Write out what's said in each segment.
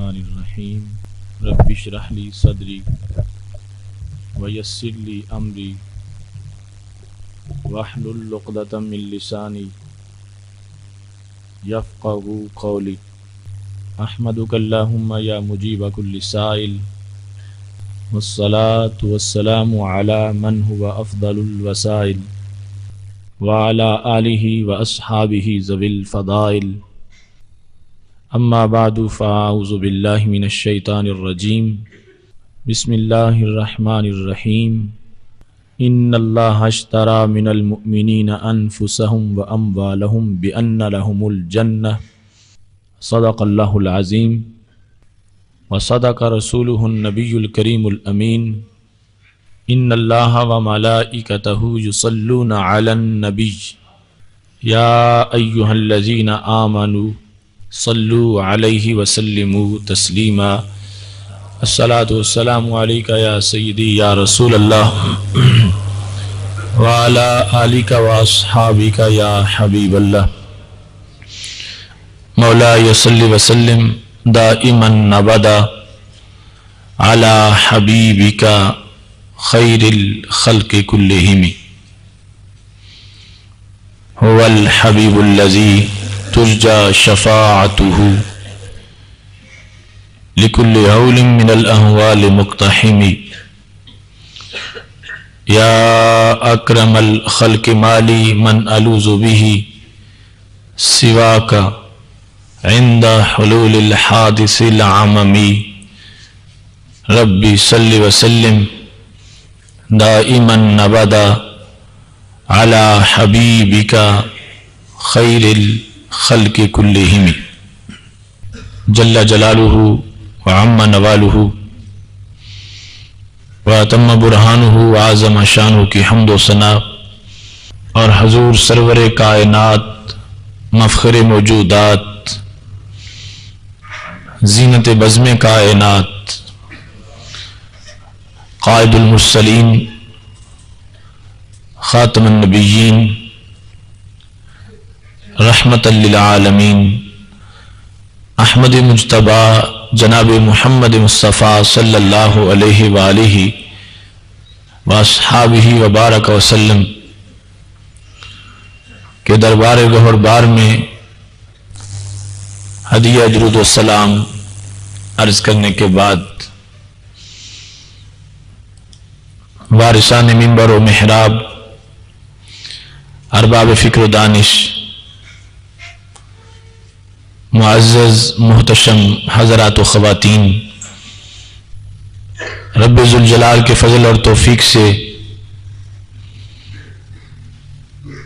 الرحمن الرحیم رب اشرح لی صدری ویسر لی امری واحلل عقدۃ من لسانی یفقہوا قولی احمدک اللہم یا مجیب کل سائل والصلاة والسلام علی من هو افضل الوسائل وعلی آلہ واصحابہ ذوی الفضائل اما بعد فاعوذ باللہ من الشیطان الرجیم بسم اللہ الرحمن الرحیم ان اللہ اشتری من المؤمنین انفسهم واموالهم بان لهم الجنہ صدق اللہ العظیم وصدق رسولہ النبی الکریم الامین ان اللہ وملائکتہ یصلون علی النبی یا ایہا الذین آمنوا صلو علیہ وسلموا تسلیما الصلاۃ والسلام علیک یا سیدی یا رسول اللہ وعلی آلک واصحابک یا حبیب اللہ مولاي صل وسلم دائما ابدا علی حبیبک خیر الخلق كلهم هو الحبیب الذی ترجى شفاعته لكل هول من الأهوال مقتحم يا أكرم الخلق مالي من ألوذ به سواك عند حلول الحادث العمم ربي صل وسلم دائما أبدا على حبيبك خير خلق کلہم جل جلالہ وعم نوالہ واتم برہانہ وعظم شانہ کی حمد و ثنا اور حضور سرور کائنات مفخر موجودات زینت بزم کائنات قائد المرسلین خاتم النبیین رحمت للعالمین احمد مجتبی جناب محمد مصطفیٰ صلی اللہ علیہ وآلہ واصحابہ وبارک وسلم کے دربار گہر بار میں ہدیہ درود و سلام عرض کرنے کے بعد وارثان منبر و محراب ارباب فکر و دانش معزز محتشم حضرات و خواتین رب ذوالجلال کے فضل اور توفیق سے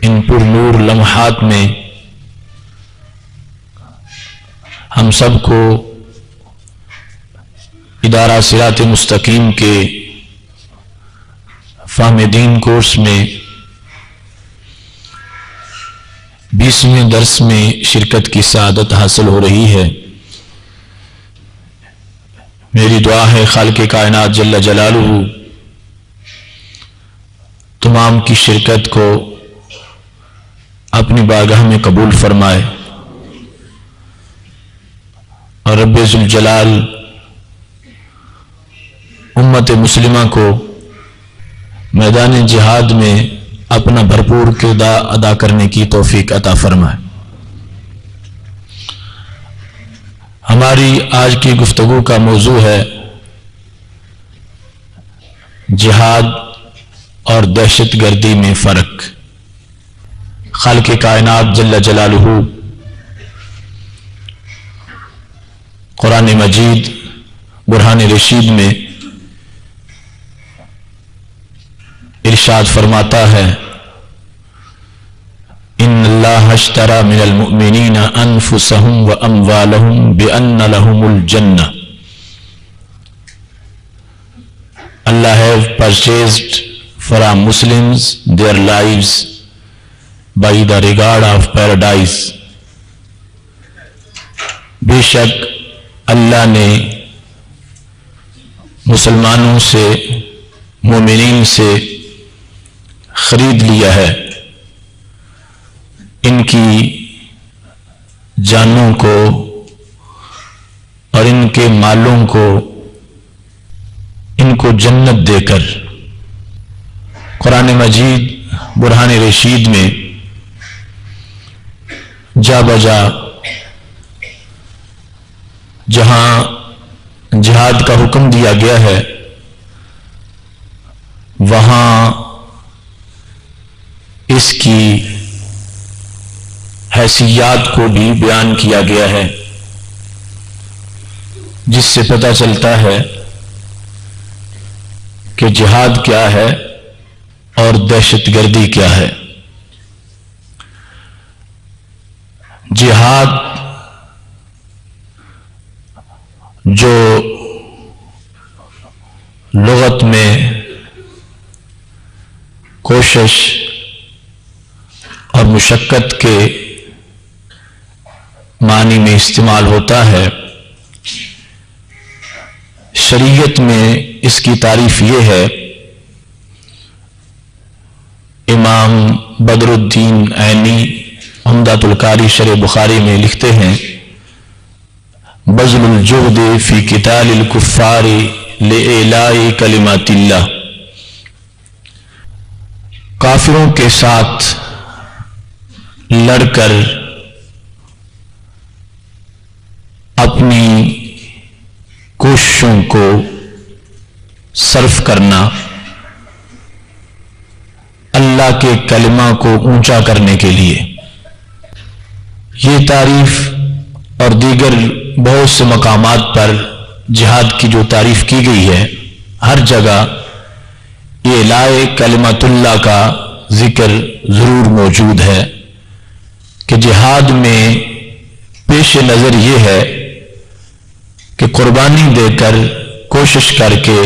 ان پر نور لمحات میں ہم سب کو ادارہ صراط مستقیم کے فہم دین کورس میں 20ویں درس میں شرکت کی سعادت حاصل ہو رہی ہے۔ میری دعا ہے خالق کائنات جل جلالہ تمام کی شرکت کو اپنی بارگاہ میں قبول فرمائے اور رب ذوالجلال امت مسلمہ کو میدان جہاد میں اپنا بھرپور کردار ادا کرنے کی توفیق عطا فرمائے۔ ہماری آج کی گفتگو کا موضوع ہے جہاد اور دہشت گردی میں فرق۔ خالق کائنات جل جلالہ قرآن مجید برہان رشید میں ارشاد فرماتا ہے ان اللہ اشتری من المؤمنین انفسهم واموالهم بان لهم الجنہ Allah have purchased from Muslims their lives by the regard of paradise۔ بے شک اللہ نے مسلمانوں سے مومنین سے خرید لیا ہے ان کی جانوں کو اور ان کے مالوں کو ان کو جنت دے کر قرآن مجید برہان رشید میں جا بجا جہاں جہاد کا حکم دیا گیا ہے وہاں اس کی حیثیات کو بھی بیان کیا گیا ہے، جس سے پتہ چلتا ہے کہ جہاد کیا ہے اور دہشت گردی کیا ہے۔ جہاد جو لغت میں کوشش اور مشقت کے معنی میں استعمال ہوتا ہے، شریعت میں اس کی تعریف یہ ہے، امام بدر الدین عینی عمدۃ القاری شرح بخاری میں لکھتے ہیں، بذل الجہد فی قتال الکفار لإعلاء کلمات اللہ، کافروں کے ساتھ لڑ کر اپنی کوششوں کو صرف کرنا، اللہ کے کلمہ کو اونچا کرنے کے لیے۔ یہ تعریف اور دیگر بہت سے مقامات پر جہاد کی جو تعریف کی گئی ہے، ہر جگہ اعلاء کلمۃ اللہ کا ذکر ضرور موجود ہے کہ جہاد میں پیش نظر یہ ہے کہ قربانی دے کر کوشش کر کے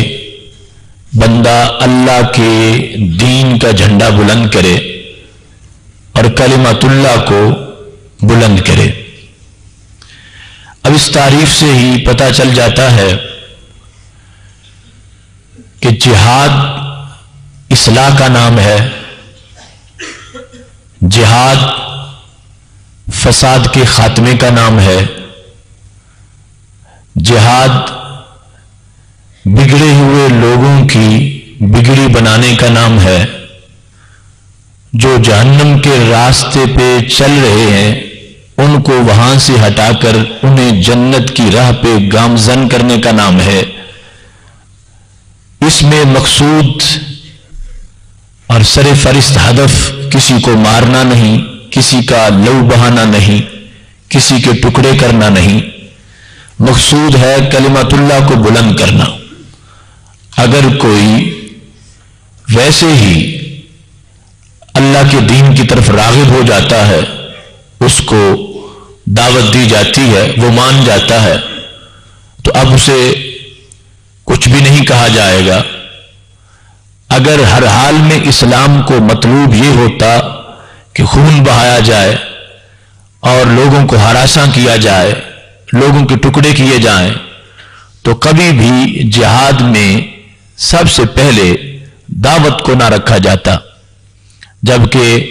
بندہ اللہ کے دین کا جھنڈا بلند کرے اور کلمۃ اللہ کو بلند کرے۔ اب اس تعریف سے ہی پتہ چل جاتا ہے کہ جہاد اصلاح کا نام ہے، جہاد فساد کے خاتمے کا نام ہے، جہاد بگڑے ہوئے لوگوں کی بگڑی بنانے کا نام ہے، جو جہنم کے راستے پہ چل رہے ہیں ان کو وہاں سے ہٹا کر انہیں جنت کی راہ پہ گامزن کرنے کا نام ہے۔ اس میں مقصود اور سر فہرست ہدف کسی کو مارنا نہیں، کسی کا لہو بہانا نہیں، کسی کے ٹکڑے کرنا نہیں، مقصود ہے کلمۃ اللہ کو بلند کرنا۔ اگر کوئی ویسے ہی اللہ کے دین کی طرف راغب ہو جاتا ہے، اس کو دعوت دی جاتی ہے، وہ مان جاتا ہے، تو اب اسے کچھ بھی نہیں کہا جائے گا۔ اگر ہر حال میں اسلام کو مطلوب یہ ہوتا کہ خون بہایا جائے اور لوگوں کو ہراساں کیا جائے، لوگوں کے ٹکڑے کیے جائیں، تو کبھی بھی جہاد میں سب سے پہلے دعوت کو نہ رکھا جاتا، جبکہ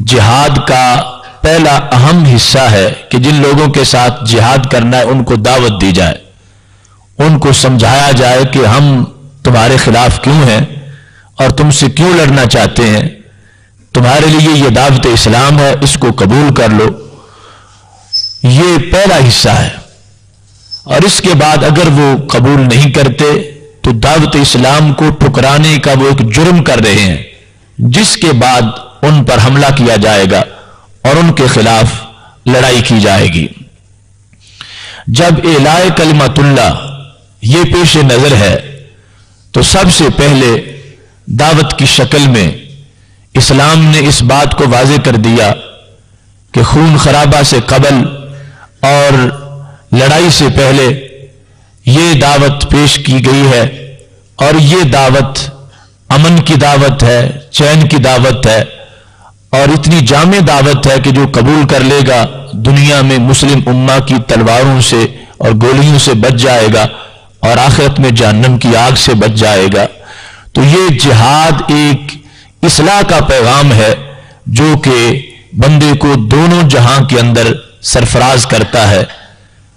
جہاد کا پہلا اہم حصہ ہے کہ جن لوگوں کے ساتھ جہاد کرنا ہے ان کو دعوت دی جائے، ان کو سمجھایا جائے کہ ہم تمہارے خلاف کیوں ہیں اور تم سے کیوں لڑنا چاہتے ہیں، تمہارے لیے یہ دعوت اسلام ہے، اس کو قبول کر لو۔ یہ پہلا حصہ ہے، اور اس کے بعد اگر وہ قبول نہیں کرتے تو دعوت اسلام کو ٹھکرانے کا وہ ایک جرم کر رہے ہیں، جس کے بعد ان پر حملہ کیا جائے گا اور ان کے خلاف لڑائی کی جائے گی۔ جب اعلاء کلمۃ اللہ یہ پیش نظر ہے تو سب سے پہلے دعوت کی شکل میں اسلام نے اس بات کو واضح کر دیا کہ خون خرابہ سے قبل اور لڑائی سے پہلے یہ دعوت پیش کی گئی ہے، اور یہ دعوت امن کی دعوت ہے، چین کی دعوت ہے، اور اتنی جامع دعوت ہے کہ جو قبول کر لے گا دنیا میں مسلم امہ کی تلواروں سے اور گولیوں سے بچ جائے گا اور آخرت میں جہنم کی آگ سے بچ جائے گا۔ تو یہ جہاد ایک اصلاح کا پیغام ہے جو کہ بندے کو دونوں جہاں کے اندر سرفراز کرتا ہے،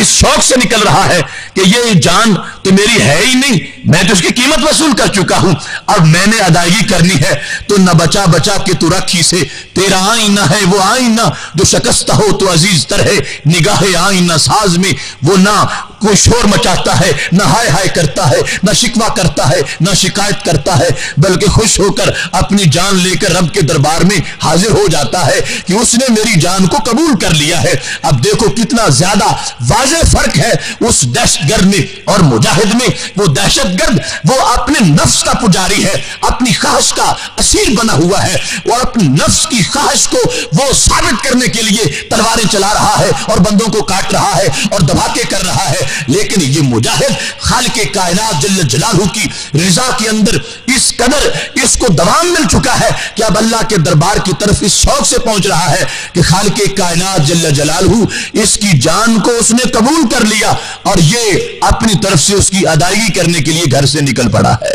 اس شوق سے نکل رہا ہے کہ یہ جان تو میری ہے ہی نہیں، میں تو اس کی قیمت وصول کر چکا ہوں، اب میں نے ادائیگی کرنی ہے، تو نہ بچا بچا کے تو رکھی سے تیرا آئینہ ہے وہ آئینہ جو شکستہ ہو تو عزیز تر ہے، نگاہ آئینہ ساز میں وہ نہ کوئی شور مچاتا ہے، نہ ہائے ہائے کرتا ہے، نہ شکوہ کرتا ہے، نہ شکایت کرتا ہے، بلکہ خوش ہو کر اپنی جان لے کر رب کے دربار میں حاضر ہو جاتا ہے کہ اس نے میری جان کو قبول کر لیا ہے۔ اب دیکھو کتنا زیادہ واضح فرق ہے اس دہشت گرد میں اور مجاہد میں۔ وہ دہشت گرد وہ اپنے نفس کا پجاری ہے، اپنی خواہش کا اسیر بنا ہوا ہے، وہ اپنی نفس کی خواہش کو وہ ثابت کرنے کے لیے تلواریں چلا رہا ہے اور بندوں کو کاٹ رہا ہے اور دھماکے کر رہا ہے، لیکن یہ مجاہد خالق کائنات جل جلالہ کی رضا کے اندر اس قدر اس کو دوام مل چکا ہے کہ اب اللہ کے دربار کی طرف اس شوق سے پہنچ رہا ہے کہ خالق کائنات جل جلالہ اس کی جان کو اس نے قبول کر لیا اور یہ اپنی طرف سے اس کی ادائیگی کرنے کے لیے گھر سے نکل پڑا ہے۔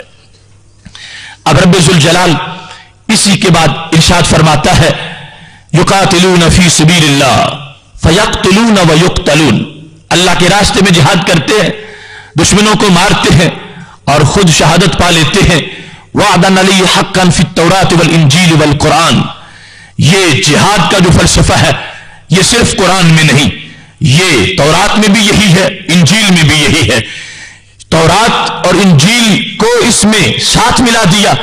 اب رب ذوالجلال اسی کے بعد ارشاد فرماتا ہے یقاتلون فی سبیل اللہ فیقتلون ویقتلون، اللہ کے راستے میں جہاد کرتے ہیں، دشمنوں کو مارتے ہیں اور خود شہادت پا لیتے ہیں۔ وعدن علی حقا فی التوراۃ والانجیل والقرآن، یہ جہاد کا جو فلسفہ ہے یہ صرف قرآن میں نہیں، یہ تورات میں بھی یہی ہے، انجیل میں بھی یہی ہے۔ تورات اور انجیل کو اس میں ساتھ ملا دیا۔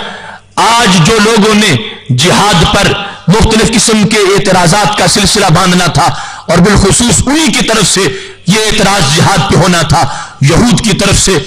آج جو لوگوں نے جہاد پر مختلف قسم کے اعتراضات کا سلسلہ باندھنا تھا اور بالخصوص انہی کی طرف سے یہ اعتراض جہاد پہ ہونا تھا، یہود کی طرف سے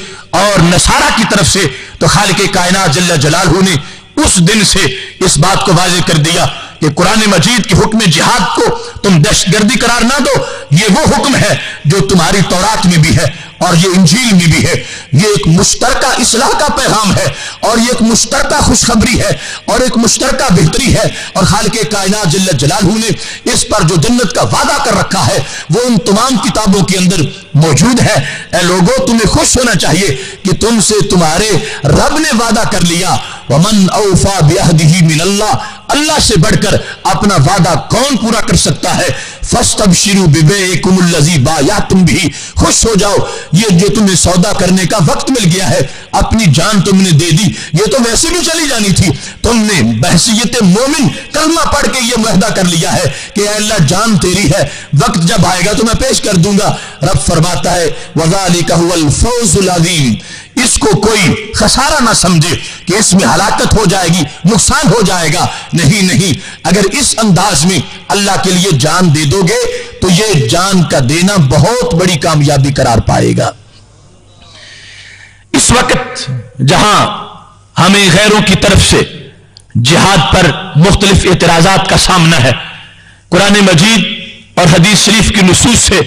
اور نصارہ کی طرف سے، تو خالق کائنات جل جلالہ نے اس دن سے اس بات کو واضح کر دیا کہ قرآن مجید کے حکم جہاد کو تم دہشت گردی قرار نہ دو، یہ وہ حکم ہے جو تمہاری تورات میں بھی ہے اور یہ انجیل میں بھی ہے۔ یہ ایک مشترکہ اصلاح کا پیغام ہے اور یہ ایک مشترکہ خوشخبری ہے اور ایک مشترکہ بہتری ہے، اور خالق کائنات جل جلالہ نے اس پر جو جنت کا وعدہ کر رکھا ہے وہ ان تمام کتابوں کے اندر موجود ہے۔ اے لوگوں، تمہیں خوش ہونا چاہیے کہ تم سے تمہارے رب نے وعدہ کر لیا۔ ومن اوفا بعہدہ من اللہ، اللہ سے بڑھ کر اپنا وعدہ کون پورا کر سکتا ہے؟ فاستبشروا ببیعکم الذی بایعتم بہ، خوش ہو جاؤ، یہ جو تمہیں سودا کرنے کا وقت مل گیا ہے، اپنی جان تم نے دے دی، یہ تو ویسے بھی چلی جانی تھی، تم نے بحیثیت مومن کلمہ پڑھ کے یہ معاہدہ کر لیا ہے کہ اے اللہ جان تیری ہے، وقت جب آئے گا تو میں پیش کر دوں گا۔ رب فرماتا ہے وذالک هو الفوز العظیم، اس کو کوئی خسارہ نہ سمجھے کہ اس میں ہلاکت ہو جائے گی، نقصان ہو جائے گا، نہیں نہیں، اگر اس انداز میں اللہ کے لیے جان دے دو گے تو یہ جان کا دینا بہت بڑی کامیابی قرار پائے گا۔ اس وقت جہاں ہمیں غیروں کی طرف سے جہاد پر مختلف اعتراضات کا سامنا ہے، قرآن مجید اور حدیث شریف کی نصوص سے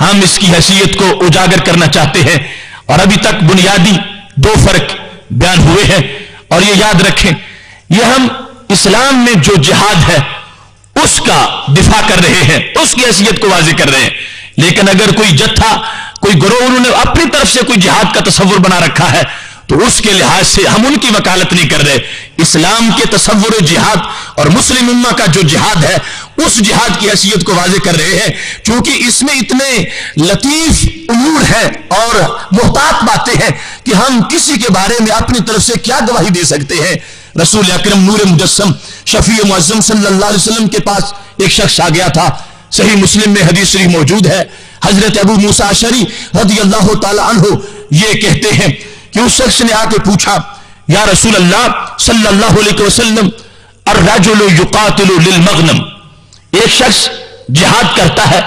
ہم اس کی حیثیت کو اجاگر کرنا چاہتے ہیں، اور ابھی تک بنیادی دو فرق بیان ہوئے ہیں، اور یہ یاد رکھیں یہ ہم اسلام میں جو جہاد ہے اس کا دفاع کر رہے ہیں، اس کی حیثیت کو واضح کر رہے ہیں، لیکن اگر کوئی جتھا کوئی گروہ انہوں نے اپنی طرف سے کوئی جہاد کا تصور بنا رکھا ہے تو اس کے لحاظ سے ہم ان کی وکالت نہیں کر رہے۔ اسلام کے تصور جہاد اور مسلم امہ کا جو جہاد ہے اس جہاد کی حیثیت کو واضح کر رہے ہیں، چونکہ اس میں اتنے لطیف امور ہیں اور محتاط باتیں ہیں کہ ہم کسی کے بارے میں اپنی طرف سے کیا گواہی دے سکتے ہیں۔ رسول اکرم نور مجسم شفیع معظم صلی اللہ علیہ وسلم کے پاس ایک شخص آ گیا تھا، صحیح مسلم میں حدیث شریف موجود ہے، حضرت ابو موسیٰ اشعری رضی اللہ تعالی عنہ یہ کہتے ہیں کہ اس شخص نے آ کے پوچھا یا رسول اللہ صلی اللہ علیہ وسلم الرجل یقاتل للمغنم، ایک شخص جہاد کرتا ہے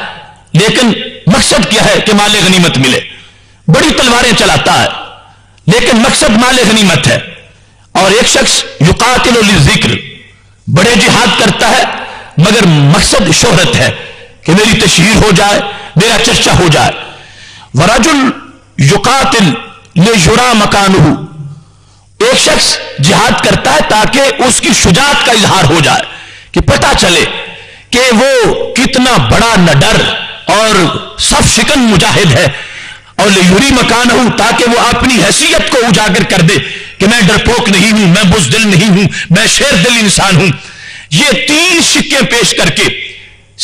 لیکن مقصد کیا ہے کہ مال غنیمت ملے، بڑی تلواریں چلاتا ہے لیکن مقصد مال غنیمت ہے، اور ایک شخص یقاتل للذکر، بڑے جہاد کرتا ہے مگر مقصد شہرت ہے کہ میری تشہیر ہو جائے، میرا چرچا ہو جائے۔ ورجل یقاتل لیجرا مکانہ، ایک شخص جہاد کرتا ہے تاکہ اس کی شجاعت کا اظہار ہو جائے کہ پتہ چلے کہ وہ کتنا بڑا نڈر اور صف شکن مجاہد ہے، اور لیجری مکانہ، تاکہ وہ اپنی حیثیت کو اجاگر کر دے کہ میں ڈرپوک نہیں ہوں، میں بزدل نہیں ہوں، میں شیر دل انسان ہوں۔ یہ تین شکیں پیش کر کے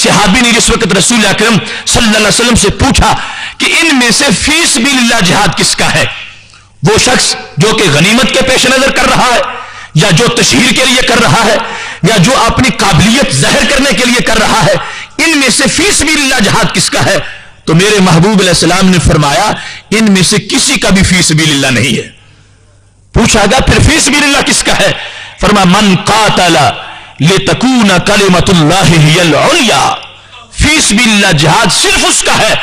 صحابی نے جس وقت رسول اکرم صلی اللہ علیہ وسلم سے پوچھا کہ ان میں سے فی سبیل اللہ جہاد کس کا ہے؟ وہ شخص جو کہ غنیمت کے پیش نظر کر رہا ہے، یا جو تشہیر کے لیے کر رہا ہے، یا جو اپنی قابلیت ظاہر کرنے کے لیے کر رہا ہے، ان میں سے فی سبیل اللہ جہاد کس کا ہے؟ تو میرے محبوب علیہ السلام نے فرمایا ان میں سے کسی کا بھی فی سبیل اللہ نہیں ہے۔ پوچھا گیا پھر فی سبیل اللہ کس کا ہے؟ فرمایا من قاتل لتکون کلمۃ اللہ ہی العلیٰ، فی سبیل اللہ جہاد صرف اس کا ہے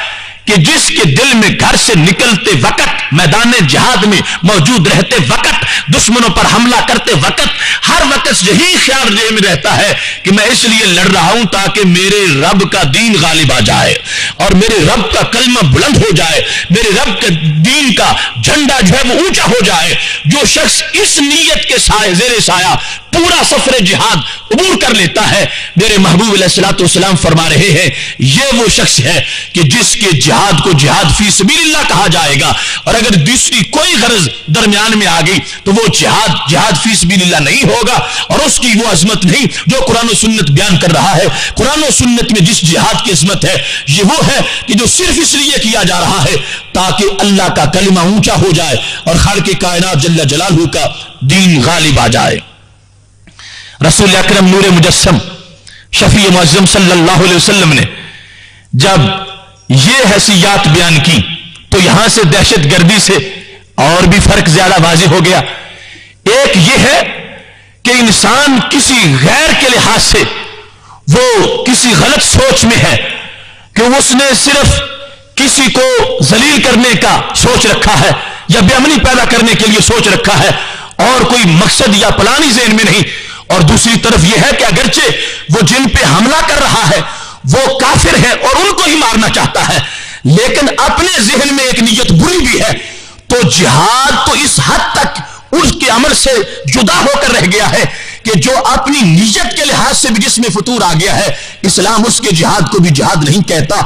کہ جس کے دل میں گھر سے نکلتے وقت، میدان جہاد میں موجود رہتے وقت، دشمنوں پر حملہ کرتے وقت، ہر وقت یہی خیال ذہن میں رہتا ہے کہ میں اس لیے لڑ رہا ہوں تاکہ میرے رب کا دین غالب آ جائے اور میرے رب کا کلمہ بلند ہو جائے، میرے رب کے دین کا جھنڈا جو ہے وہ اونچا ہو جائے۔ جو شخص اس نیت کے سائے زیر سایہ پورا سفر جہاد عبور کر لیتا ہے، میرے محبوب علیہ الصلوۃ والسلام فرما رہے ہیں یہ وہ شخص ہے کہ جس کے جہاد کو جہاد فی سبیل اللہ کہا جائے گا، اور اگر دوسری کوئی غرض درمیان میں آ گئی تو وہ جہاد فی سبیل اللہ نہیں ہوگا، اور اس کی وہ عظمت نہیں جو قرآن و سنت بیان کر رہا ہے۔ قرآن و سنت میں جس جہاد کی عظمت ہے یہ وہ ہے کہ جو صرف اس لیے کیا جا رہا ہے تاکہ اللہ کا کلمہ اونچا ہو جائے اور خالق کائنات جل جلالہ کا دین غالب آ جائے۔ رسول اکرم نور مجسم شفیع معظم صلی اللہ علیہ وسلم نے جب یہ حیثیات بیان کی تو یہاں سے دہشت گردی سے اور بھی فرق زیادہ واضح ہو گیا۔ ایک یہ ہے کہ انسان کسی غیر کے لحاظ سے وہ کسی غلط سوچ میں ہے کہ اس نے صرف کسی کو ذلیل کرنے کا سوچ رکھا ہے یا بے امنی پیدا کرنے کے لیے سوچ رکھا ہے، اور کوئی مقصد یا پلانی ذہن میں نہیں۔ اور دوسری طرف یہ ہے کہ اگرچہ وہ جن پہ حملہ کر رہا ہے وہ کافر ہے اور ان کو ہی مارنا چاہتا ہے، لیکن اپنے ذہن میں ایک نیت بری بھی ہے، تو جہاد تو اس حد تک اس کے عمل سے جدا ہو کر رہ گیا ہے کہ جو اپنی نیت کے لحاظ سے بھی جس میں فطور آ گیا ہے، اسلام اس کے جہاد کو بھی جہاد نہیں کہتا۔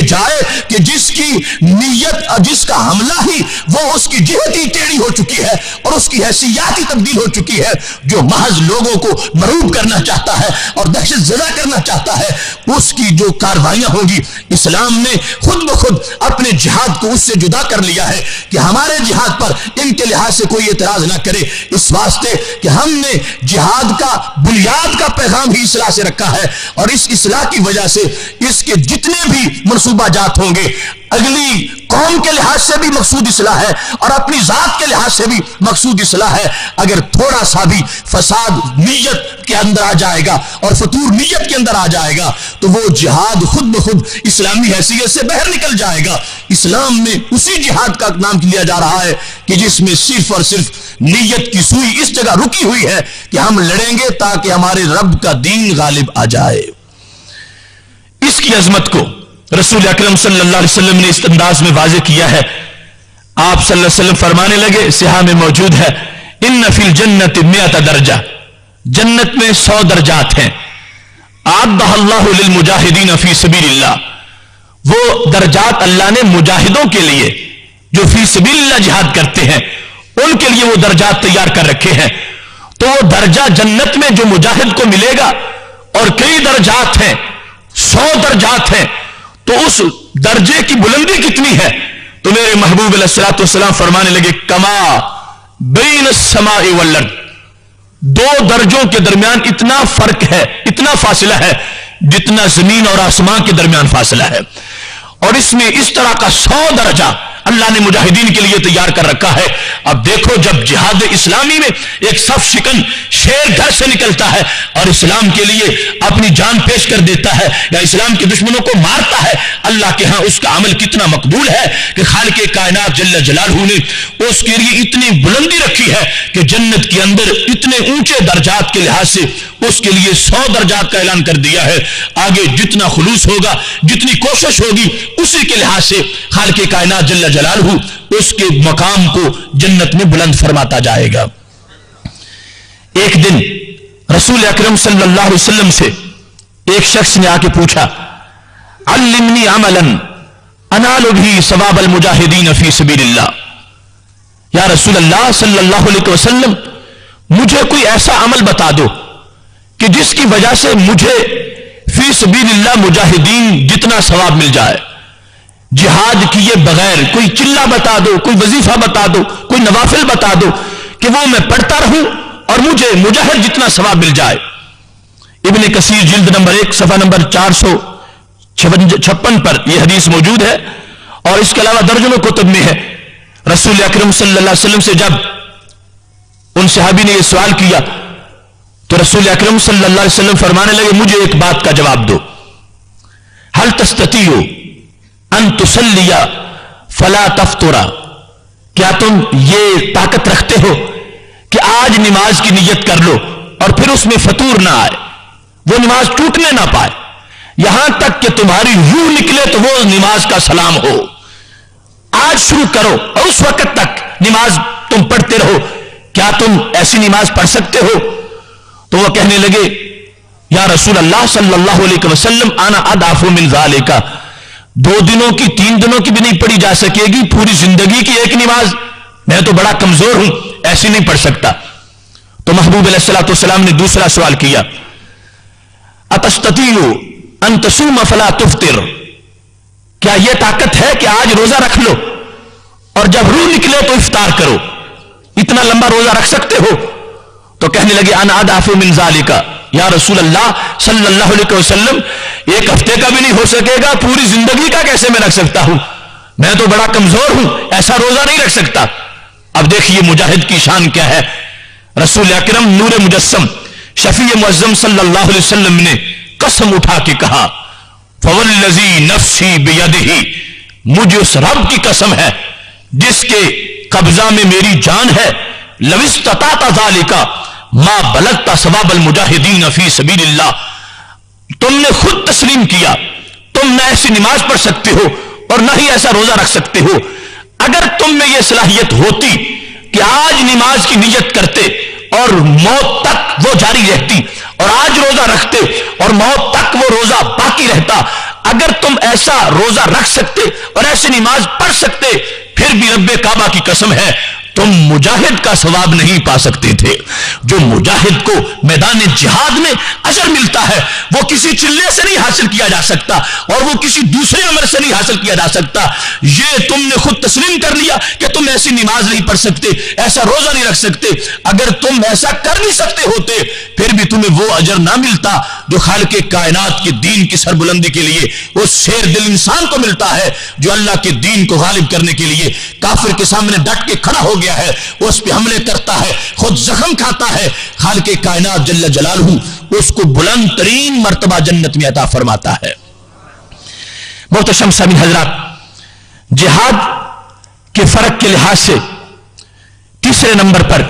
جائے کہ جس کی نیت اور جس کا حملہ ہی وہ اس کی جہت ہی ٹیڑھی ہو چکی ہے اور اس کی حیثیت ہی تبدیل ہو چکی ہے، جو محض لوگوں کو مرعوب کرنا چاہتا ہے اور دہشت زدہ کرنا چاہتا ہے، اس کی جو کاروائیاں ہوں گی، اسلام نے خود بخود اپنے جہاد کو اس سے جدا کر لیا ہے کہ ہمارے جہاد پر ان کے لحاظ سے کوئی اعتراض نہ کرے، اس واسطے کہ ہم نے جہاد کا بنیاد کا پیغام ہی اصلاح سے رکھا ہے، اور اس اصلاح کی وجہ سے اس کے جتنے بھی منصوبہ جات ہوں گے اگلی قوم کے لحاظ سے بھی مقصود اصلاح ہے اور اپنی ذات کے لحاظ سے بھی مقصود اصلاح ہے۔ اگر تھوڑا سا بھی فساد نیت کے اندر آ جائے گا اور فطور نیت کے اندر آ جائے گا تو وہ جہاد خود بخود اسلامی حیثیت سے باہر نکل جائے گا۔ اسلام میں اسی جہاد کا نام لیا جا رہا ہے کہ جس میں صرف اور صرف نیت کی سوئی اس جگہ رکی ہوئی ہے کہ ہم لڑیں گے تاکہ ہمارے رب کا دین غالب آ جائے۔ اس کی عظمت کو رسول اکرم صلی اللہ علیہ وسلم نے اس انداز میں واضح کیا ہے۔ آپ صلی اللہ علیہ وسلم فرمانے لگے، صحیح میں موجود ہے، ان فی الجنت 100 درجہ، جنت میں 100 درجات ہیں، اعدها اللہ للمجاہدین فی سبیل اللہ، وہ درجات اللہ نے مجاہدوں کے لیے جو فی سبیل اللہ جہاد کرتے ہیں ان کے لیے وہ درجات تیار کر رکھے ہیں۔ تو وہ درجہ جنت میں جو مجاہد کو ملے گا، اور کئی درجات ہیں، 100 درجات ہیں، تو اس درجے کی بلندی کتنی ہے؟ تو میرے محبوب علیہ الصلوۃ والسلام فرمانے لگے، کما بین السماء والارض، 2 درجوں کے درمیان اتنا فرق ہے، اتنا فاصلہ ہے جتنا زمین اور آسمان کے درمیان فاصلہ ہے، اور اس میں اس طرح کا 100 درجہ اللہ نے مجاہدین کے لیے تیار کر رکھا ہے۔ اب دیکھو، جب جہاد اسلامی میں ایک صف شکن شیر گھر سے نکلتا ہے اور اسلام کے لیے اپنی جان پیش کر دیتا ہے یا اسلام کے دشمنوں کو مارتا ہے، اللہ کے ہاں اس کا عمل کتنا مقبول ہے کہ خالق کائنات جل جلالہ نے اس کے لیے اتنی بلندی رکھی ہے کہ جنت کے اندر اتنے اونچے درجات کے لحاظ سے اس کے لیے 100 درجات کا اعلان کر دیا ہے۔ آگے جتنا خلوص ہوگا، جتنی کوشش ہوگی، اسی کے لحاظ سے خالق کائنات جل جلالہ اس کے مقام کو جنت میں بلند فرماتا جائے گا۔ ایک دن رسول اکرم صلی اللہ علیہ وسلم سے ایک شخص نے آ کے پوچھا، علمنی عملا انال به ثواب المجاہدین فی سبیل اللہ، یا رسول اللہ صلی اللہ علیہ وسلم مجھے کوئی ایسا عمل بتا دو کہ جس کی وجہ سے مجھے فی سبیل اللہ مجاہدین جتنا ثواب مل جائے۔ جہاد کیے بغیر کوئی چلہ بتا دو، کوئی وظیفہ بتا دو، کوئی نوافل بتا دو کہ وہ میں پڑھتا رہوں اور مجھے مجاہد جتنا ثواب مل جائے۔ ابن کثیر جلد نمبر 1 صفحہ نمبر 456 پر یہ حدیث موجود ہے، اور اس کے علاوہ درجنوں کتب میں ہے۔ رسول اکرم صلی اللہ علیہ وسلم سے جب ان صحابی نے یہ سوال کیا تو رسول اکرم صلی اللہ علیہ وسلم فرمانے لگے مجھے ایک بات کا جواب دو، هل تستطيع ان تصلي فلا تفطر، کیا تم یہ طاقت رکھتے ہو کہ آج نماز کی نیت کر لو اور پھر اس میں فطور نہ آئے، وہ نماز ٹوٹنے نہ پائے، یہاں تک کہ تمہاری روح نکلے تو وہ نماز کا سلام ہو، آج شروع کرو اور اس وقت تک نماز تم پڑھتے رہو، کیا تم ایسی نماز پڑھ سکتے ہو؟ تو وہ کہنے لگے یا رسول اللہ صلی اللہ علیہ وسلم انا اضعف من ذالک، 2 دنوں کی 3 دنوں کی بھی نہیں پڑھی جا سکے گی، پوری زندگی کی ایک نماز، میں تو بڑا کمزور ہوں، ایسی نہیں پڑھ سکتا۔ تو محبوب علیہ الصلوۃ والسلام نے دوسرا سوال کیا اتستطيع ان تصوم فلا تفطر، کیا یہ طاقت ہے کہ آج روزہ رکھ لو اور جب روح نکلے تو افطار کرو، اتنا لمبا روزہ رکھ سکتے ہو؟ تو کہنے لگے انا اضعف من ذالک، یا رسول اللہ صلی اللہ علیہ وسلم 1 ہفتے کا بھی نہیں ہو سکے گا، پوری زندگی کا کیسے میں رکھ سکتا ہوں، میں تو بڑا کمزور ہوں، ایسا روزہ نہیں رکھ سکتا۔ اب دیکھیے مجاہد کی شان کیا ہے۔ رسول اکرم نور مجسم شفیع معظم صلی اللہ علیہ وسلم نے قسم اٹھا کے کہا فوالذی نفسی بیدہ، مجھے اس رب کی قسم ہے جس کے قبضہ میں میری جان ہے، لو استطعت ذالک ما بلغت ثواب المجاہدین فی سبیل اللہ، تم نے خود تسلیم کیا تم نہ ایسی نماز پڑھ سکتے ہو اور نہ ہی ایسا روزہ رکھ سکتے ہو، اگر تم میں یہ صلاحیت ہوتی کہ آج نماز کی نیت کرتے اور موت تک وہ جاری رہتی، اور آج روزہ رکھتے اور موت تک وہ روزہ باقی رہتا، اگر تم ایسا روزہ رکھ سکتے اور ایسی نماز پڑھ سکتے، پھر بھی رب کعبہ کی قسم ہے تم مجاہد کا ثواب نہیں پا سکتے تھے۔ جو مجاہد کو میدان جہاد میں اجر ملتا ہے وہ کسی چلے سے نہیں حاصل کیا جا سکتا اور وہ کسی دوسرے عمل سے نہیں حاصل کیا جا سکتا۔ یہ تم نے خود تسلیم کر لیا کہ تم ایسی نماز نہیں پڑھ سکتے، ایسا روزہ نہیں رکھ سکتے، اگر تم ایسا کر نہیں سکتے ہوتے پھر بھی تمہیں وہ اجر نہ ملتا جو خالق کائنات کے دین کی سربلندی کے لیے اس شیر دل انسان کو ملتا ہے جو اللہ کے دین کو غالب کرنے کے لیے کافر کے سامنے ڈٹ کے کھڑا ہو گیا ہے، اس پہ حملے کرتا ہے، خود زخم کھاتا ہے، خالق کائنات جل جلالہ اس کو بلند ترین مرتبہ جنت میں عطا فرماتا ہے۔ محترم سامعین حضرات، جہاد کے فرق کے لحاظ سے تیسرے نمبر پر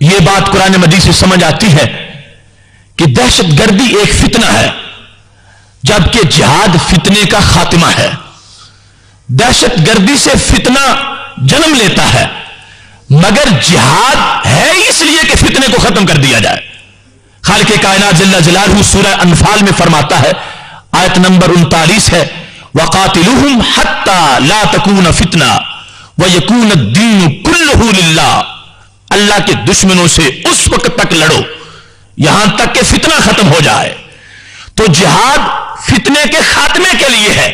یہ بات قرآن مجید سے سمجھ آتی ہے کہ دہشت گردی ایک فتنہ ہے جبکہ جہاد فتنے کا خاتمہ ہے۔ دہشت گردی سے فتنہ جنم لیتا ہے مگر جہاد ہے اس لیے کہ فتنے کو ختم کر دیا جائے۔ خالق کائنات جل جلالہ سورہ انفال میں فرماتا ہے، آیت نمبر 39 ہے، وَقَاتِلُهُمْ حَتَّى لَا تَكُونَ فِتْنَةٌ وَيَكُونَ الدِّينُ كُلُّهُ لِلَّهِ، اللہ کے دشمنوں سے اس وقت تک لڑو یہاں تک کہ فتنہ ختم ہو جائے۔ تو جہاد فتنے کے خاتمے کے لیے ہے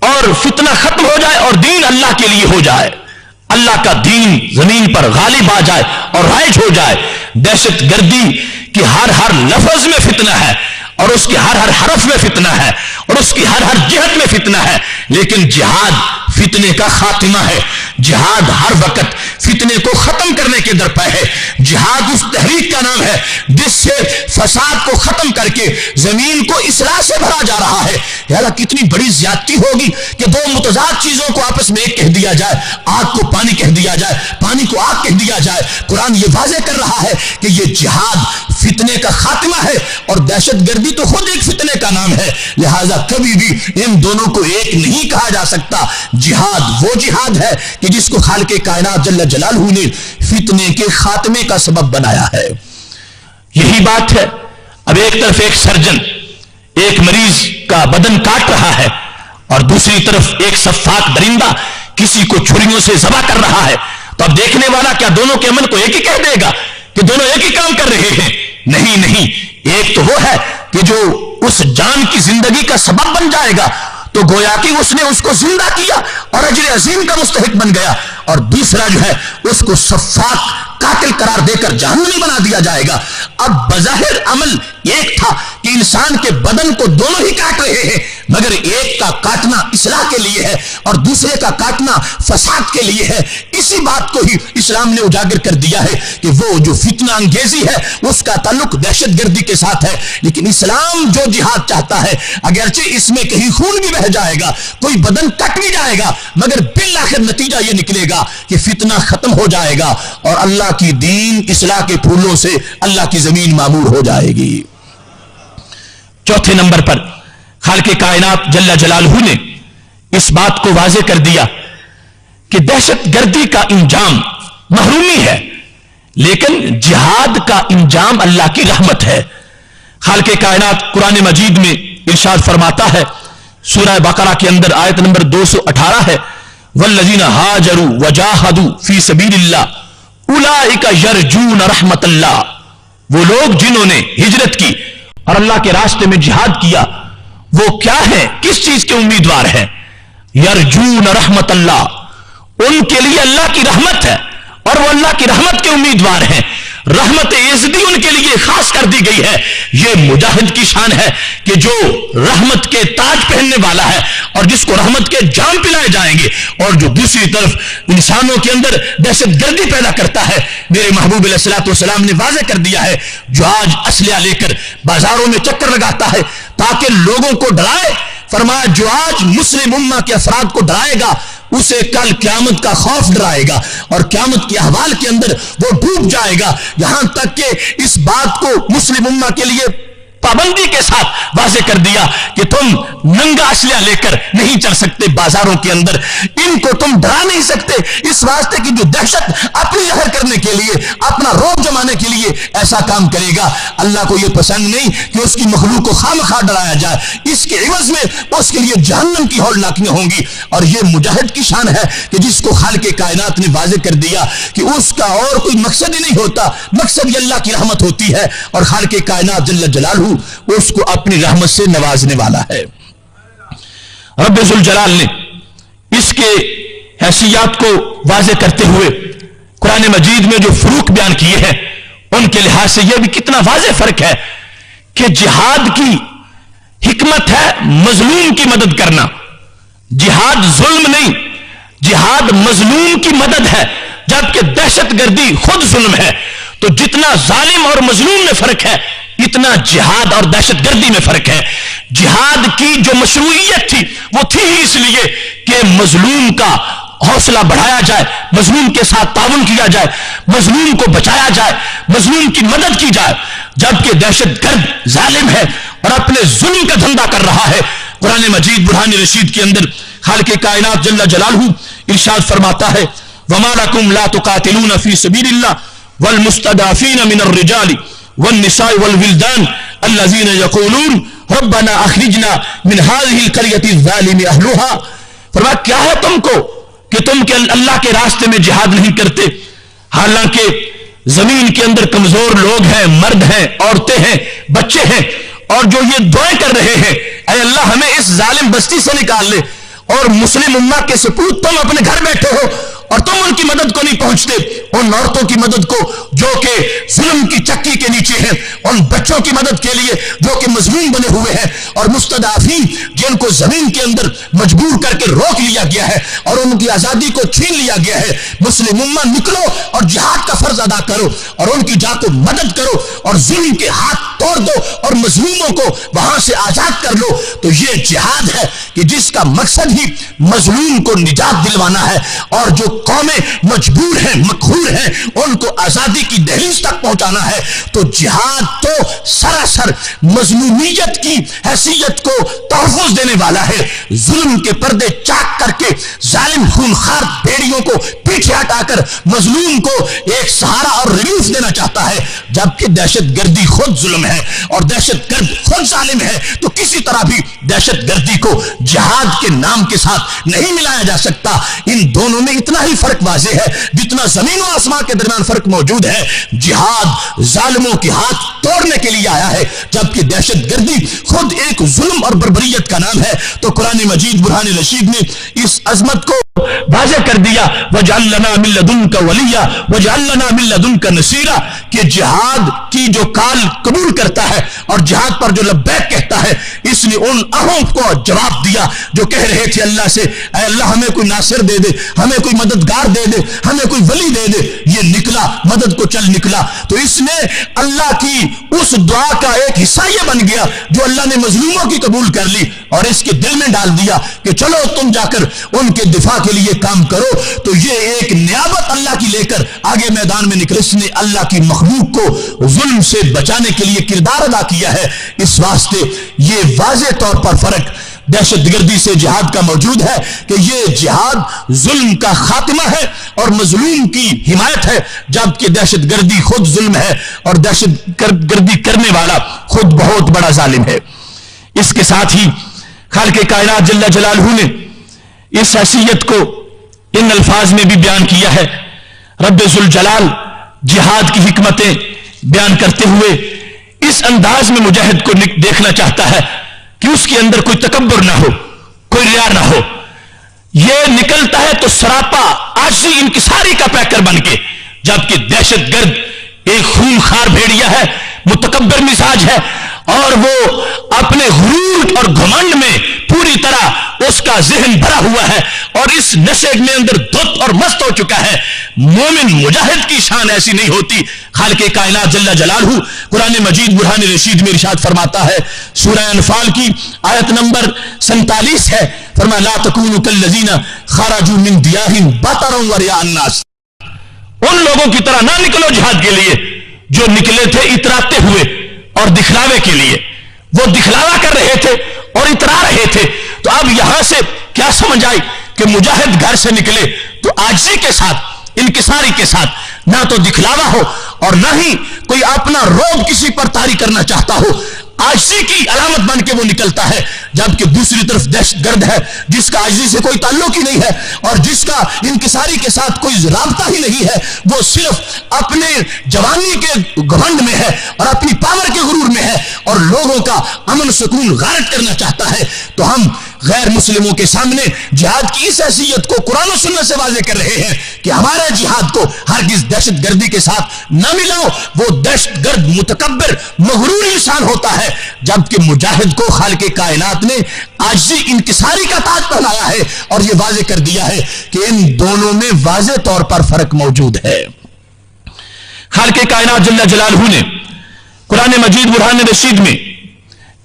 اور فتنہ ختم ہو جائے اور دین اللہ کے لیے ہو جائے، اللہ کا دین زمین پر غالب آ جائے اور رائج ہو جائے۔ دہشت گردی کی ہر لفظ میں فتنہ ہے اور اس کے ہر حرف میں فتنہ ہے اور اس کی ہر جہت میں فتنہ ہے، لیکن جہاد فتنے کا خاتمہ ہے۔ جہاد ہر وقت فتنے کو ختم کرنے کے درپے ہے۔ جہاد اس تحریک کا نام ہے جس سے فساد کو ختم کر کے زمین کو اصلاح سے بھرا جا رہا ہے۔ یار کتنی بڑی زیادتی ہوگی کہ 2 متضاد چیزوں کو آپس میں ایک کہہ دیا جائے، آگ کو پانی کہہ دیا جائے، پانی کو آگ کہہ دیا جائے۔ قرآن یہ واضح کر رہا ہے کہ یہ جہاد فتنے کا خاتمہ ہے اور دہشت گردی تو خود ایک فتنے کا نام ہے، لہذا کبھی بھی ان دونوں کو ایک نہیں کہا جا سکتا۔ جہاد وہ جہاد ہے کہ جس کو خالق کائنات جل جلالہ نے فتنے کے خاتمے کا سبب بنایا ہے۔ یہی بات ہے، اب ایک طرف ایک سرجن ایک مریض کا بدن کاٹ رہا ہے اور دوسری طرف ایک سفاک درندہ کسی کو چھریوں سے ذبح کر رہا ہے، تو اب دیکھنے والا کیا دونوں کے عمل کو ایک ہی کہہ دے گا کہ دونوں ایک ہی کام کر رہے ہیں؟ نہیں، ایک تو وہ ہے کہ جو اس جان کی زندگی کا سبب بن جائے گا، تو گویا کہ اس نے اس کو زندہ کیا اور اجر عظیم کا مستحق بن گیا، اور دوسرا جو ہے اس کو سفاک قاتل قرار دے کر جہنمی بنا دیا جائے گا۔ اب بظاہر عمل ایک تھا کہ انسان کے بدن کو دونوں ہی کاٹ رہے ہیں، مگر ایک کا کاٹنا اصلاح کے لیے ہے اور دوسرے کا کاٹنا فساد کے لیے ہے۔ اسی بات کو ہی اسلام نے اجاگر کر دیا ہے کہ وہ جو فتنہ انگیزی ہے اس کا تعلق دہشت گردی کے ساتھ ہے، لیکن اسلام جو جہاد چاہتا ہے اگرچہ اس میں کہیں خون بھی بہہ جائے گا، کوئی بدن کٹ بھی جائے گا، مگر بالآخر نتیجہ یہ نکلے گا کہ فتنہ ختم ہو جائے گا اور اللہ کی دین اصلاح کے پھولوں سے اللہ کی زمین معمور ہو جائے گی۔ چوتھے نمبر پر خالق کائنات جل جلالہ نے اس بات کو واضح کر دیا کہ دہشت گردی کا انجام محرومی ہے، لیکن جہاد کا انجام اللہ کی رحمت ہے۔ خالق کائنات قرآن مجید میں ارشاد فرماتا ہے، سورہ بقرہ کے اندر آیت نمبر 218 ہے، والذین ہاجروا وجاہدوا فی سبیل اللہ اولئک یرجون رحمت اللہ۔ وہ لوگ جنہوں نے ہجرت کی اور اللہ کے راستے میں جہاد کیا، وہ کیا ہے، کس چیز کے امیدوار ہیں؟ یرجون رحمت اللہ، ان کے لیے اللہ کی رحمت ہے اور وہ اللہ کی رحمت کے امیدوار ہیں۔ رحمت یزدی ان کے لیے خاص کر دی گئی ہے۔ یہ مجاہد کی شان ہے کہ جو رحمت کے تاج پہننے والا ہے اور جس کو رحمت کے جام پلائے جائیں گے، اور جو دوسری طرف انسانوں کے اندر دہشت گردی پیدا کرتا ہے۔ میرے محبوب علیہ الصلوۃ والسلام نے واضح کر دیا ہے، جو آج اسلحہ لے کر بازاروں میں چکر لگاتا ہے تاکہ لوگوں کو ڈرائے، فرمایا جو آج مسلم امہ کے افراد کو ڈرائے گا اسے کل قیامت کا خوف ڈرائے گا اور قیامت کے احوال کے اندر وہ ڈوب جائے گا۔ یہاں تک کہ اس بات کو مسلم امہ کے لیے پابندی کے ساتھ واضح کر دیا کہ تم ننگا اسلحہ لے کر نہیں چل سکتے بازاروں کے اندر، ان کو تم ڈرا نہیں سکتے، اس واسطے کی جو دہشت اپنی ظاہر کرنے کے لیے، اپنا روب جمانے کے لیے ایسا کام کرے گا۔ اللہ کو یہ پسند نہیں کہ اس کی مخلوق کو خامخواہ ڈرایا جائے، اس کے عوض میں اس کے لیے جہنم کی ہولناکیاں ہوں گی۔ اور یہ مجاہد کی شان ہے کہ جس کو خالق کائنات نے واضح کر دیا کہ اس کا اور کوئی مقصد ہی نہیں ہوتا، مقصد یہ اللہ کی رحمت ہوتی ہے، اور خالق کائنات جل جلالہ اس کو اپنی رحمت سے نوازنے والا ہے۔ رب ذوالجلال نے اس کے حیثیات کو واضح کرتے ہوئے قرآن مجید میں جو فروق بیان کیے ہیں ان کے لحاظ سے یہ بھی کتنا واضح فرق ہے کہ جہاد کی حکمت ہے مظلوم کی مدد کرنا، جہاد ظلم نہیں، جہاد مظلوم کی مدد ہے، جبکہ دہشت گردی خود ظلم ہے۔ تو جتنا ظالم اور مظلوم میں فرق ہے اتنا جہاد اور دہشت گردی میں فرق ہے۔ جہاد کی جو مشروعیت تھی وہ تھی ہی اس لیے کہ مظلوم کا حوصلہ بڑھایا جائے، مظلوم کے ساتھ تعاون کیا جائے، مظلوم کو بچایا جائے، مظلوم کی مدد کی جائے، جبکہ دہشت گرد ظالم ہے اور اپنے ظلم کا دھندا کر رہا ہے۔ قرآن مجید برہان رشید کے اندر خالق کائنات جل جلالہ ارشاد فرماتا ہے، وَمَا لَكُمْ لَا تُقَاتِلُونَ فِي سَبِيلِ اللَّهِ وَالْمُسْتَضْعَفِينَ مِنَ الرِّجَالِ والنساء والولدان الذين يقولون ربنا اخرجنا من هذه القرية الظالم اهلها۔ فرمایا کیا ہے تم کو کہ تم کے اللہ کے راستے میں جہاد نہیں کرتے، حالانکہ زمین کے اندر کمزور لوگ ہیں، مرد ہیں، عورتیں ہیں، بچے ہیں، اور جو یہ دعائیں کر رہے ہیں اے اللہ ہمیں اس ظالم بستی سے نکال لے، اور مسلم امہ کے سپوت تم اپنے گھر بیٹھے ہو اور تم ان کی مدد کو نہیں پہنچتے، ان عورتوں کی مدد کو جو کہ ظلم کی چکی کے نیچے ہیں، ان بچوں کی مدد کے لیے جو کہ مظلوم بنے ہوئے ہیں، اور مستضعفین جن کو زمین کے اندر مجبور کر کے روک لیا گیا ہے اور ان کی آزادی کو چھین لیا گیا ہے۔ مسلم امہ نکلو اور جہاد کا فرض ادا کرو اور ان کی جا کو مدد کرو اور ظلم کے ہاتھ توڑ دو اور مظلوموں کو وہاں سے آزاد کر لو۔ تو یہ جہاد ہے کہ جس کا مقصد ہی مظلوم کو نجات دلوانا ہے، اور جو قومیں مجبور ہیں، مقہور ہیں، ان کو آزادی کی دہلیز تک پہنچانا ہے۔ تو جہاد تو سراسر مظلومیت کی حیثیت کو تحفظ دینے والا ہے، ظلم کے پردے چاک کر کے ظالم خونخوار بھیڑیوں کو پیچھے ہٹا کر مظلوم کو ایک سہارا اور ریلیف دینا چاہتا ہے، جبکہ دہشت گردی خود ظلم ہے اور دہشت گرد خود ظالم ہے۔ تو کسی طرح بھی دہشت گردی کو جہاد کے نام کے ساتھ نہیں ملایا جا سکتا۔ ان دونوں میں اتنا ہی فرق واضح ہے جتنا زمین و آسمان کے درمیان فرق موجود ہے۔ جہاد ظالموں کے ہاتھ توڑنے کے لیے آیا ہے، ہے جبکہ دہشت گردی خود ایک ظلم اور بربریت کا نام ہے، تو قرآن مجید برہان رشید نے اس عظمت کو واضح کر دیا، وَجْعَلْ لَنَا مِن لَّدُنْكَ وَلِيًّا وَجْعَلْ لَنَا مِن لَّدُنْكَ نَصِيرًا، کہ جہاد کی جو کال قبول کرتا ہے اور جہاد پر جو لبیک کہتا ہے، اس نے ان اہوں کو جواب دیا جو کہہ رہے تھے اللہ سے، اے اللہ ہمیں کوئی ناصر دے دے، ہمیں کوئی مددگار دے دے، ہمیں کوئی ولی دے دے۔ یہ نکلا، مدد کو چل نکلا، تو اس نے اللہ کی اس دعا کا ایک حصہ یہ بن گیا جو اللہ نے مظلوموں کی قبول کر لی اور اس کے دل میں ڈال دیا کہ چلو تم جا کر ان کے دفاع کے لیے کام کرو۔ تو یہ ایک نیابت اللہ کی لے کر آگے میدان میں نکلے، اس نے اللہ کی مخلوق کو ظلم سے بچانے کے لیے کردار ادا کیا ہے۔ اس واسطے یہ واضح طور پر فرق دہشت گردی سے جہاد کا موجود ہے کہ یہ جہاد ظلم کا خاتمہ ہے اور مظلوم کی حمایت ہے، جبکہ دہشت گردی خود ظلم ہے اور دہشت گردی کرنے والا خود بہت بڑا ظالم ہے۔ اس کے ساتھ ہی خالق کائنات جل جلالہ نے اس حیثیت کو ان الفاظ میں بھی بیان کیا ہے۔ رب ذوالجلال جہاد کی حکمتیں بیان کرتے ہوئے اس انداز میں مجاہد کو دیکھنا چاہتا ہے کہ اس کے اندر کوئی تکبر نہ ہو، کوئی ریا نہ ہو۔ یہ نکلتا ہے تو سراپا عاجزی انکساری کا پیکر بن کے، جبکہ دہشت گرد ایک خون خار بھیڑیا ہے، متکبر مزاج ہے اور وہ اپنے غرور اور گھمنڈ میں پوری طرح اس کا ذہن بھرا ہوا ہے اور اس نشے میں اندر دھت اور مست ہو چکا ہے۔ مومن مجاہد کی شان ایسی نہیں ہوتی۔ خالق کائنات جل جلالہ قرآن مجید برہان رشید میں ارشاد فرماتا ہے، سورہ انفال کی آیت نمبر 47 ہے، فرمایا لا تکونوا کالذین خرجوا من دیارہم بطرا ورئاء الناس، ان لوگوں کی طرح نہ نکلو جہاد کے لیے جو نکلے تھے اتراتے ہوئے اور دکھلاوے کے لیے۔ وہ دکھلاوا کر رہے تھے اور اترا رہے تھے۔ تو اب یہاں سے کیا سمجھ آئی کہ مجاہد گھر سے نکلے تو عاجزی کے ساتھ، انکساری کے ساتھ، نہ تو دکھلاوا ہو اور نہ ہی کوئی اپنا روب کسی پر طاری کرنا چاہتا ہو، عاجزی کی علامت بن کے وہ نکلتا ہے۔ جبکہ دوسری طرف دہشت گرد ہے جس کا عاجزی سے کوئی تعلق ہی نہیں ہے اور جس کا انکساری کے ساتھ کوئی رابطہ ہی نہیں ہے، وہ صرف اپنے جوانی کے گھمنڈ میں ہے اور اپنی پاور کے غرور میں ہے اور لوگوں کا امن سکون غارت کرنا چاہتا ہے۔ تو ہم غیر مسلموں کے سامنے جہاد کی اس حیثیت کو قرآن و سنت سے واضح کر رہے ہیں کہ ہمارے جہاد کو ہرگز دہشت گردی کے ساتھ نہ ملاؤ۔ وہ دہشت گرد متکبر مغرور انسان ہوتا ہے، جبکہ مجاہد کو خالق کائنات نے عاجزی انکساری کا تاج پہنایا ہے اور یہ واضح کر دیا ہے کہ ان دونوں میں واضح طور پر فرق موجود ہے۔ خالق کائنات جل جلالہ نے قرآن مجید برہان رشید میں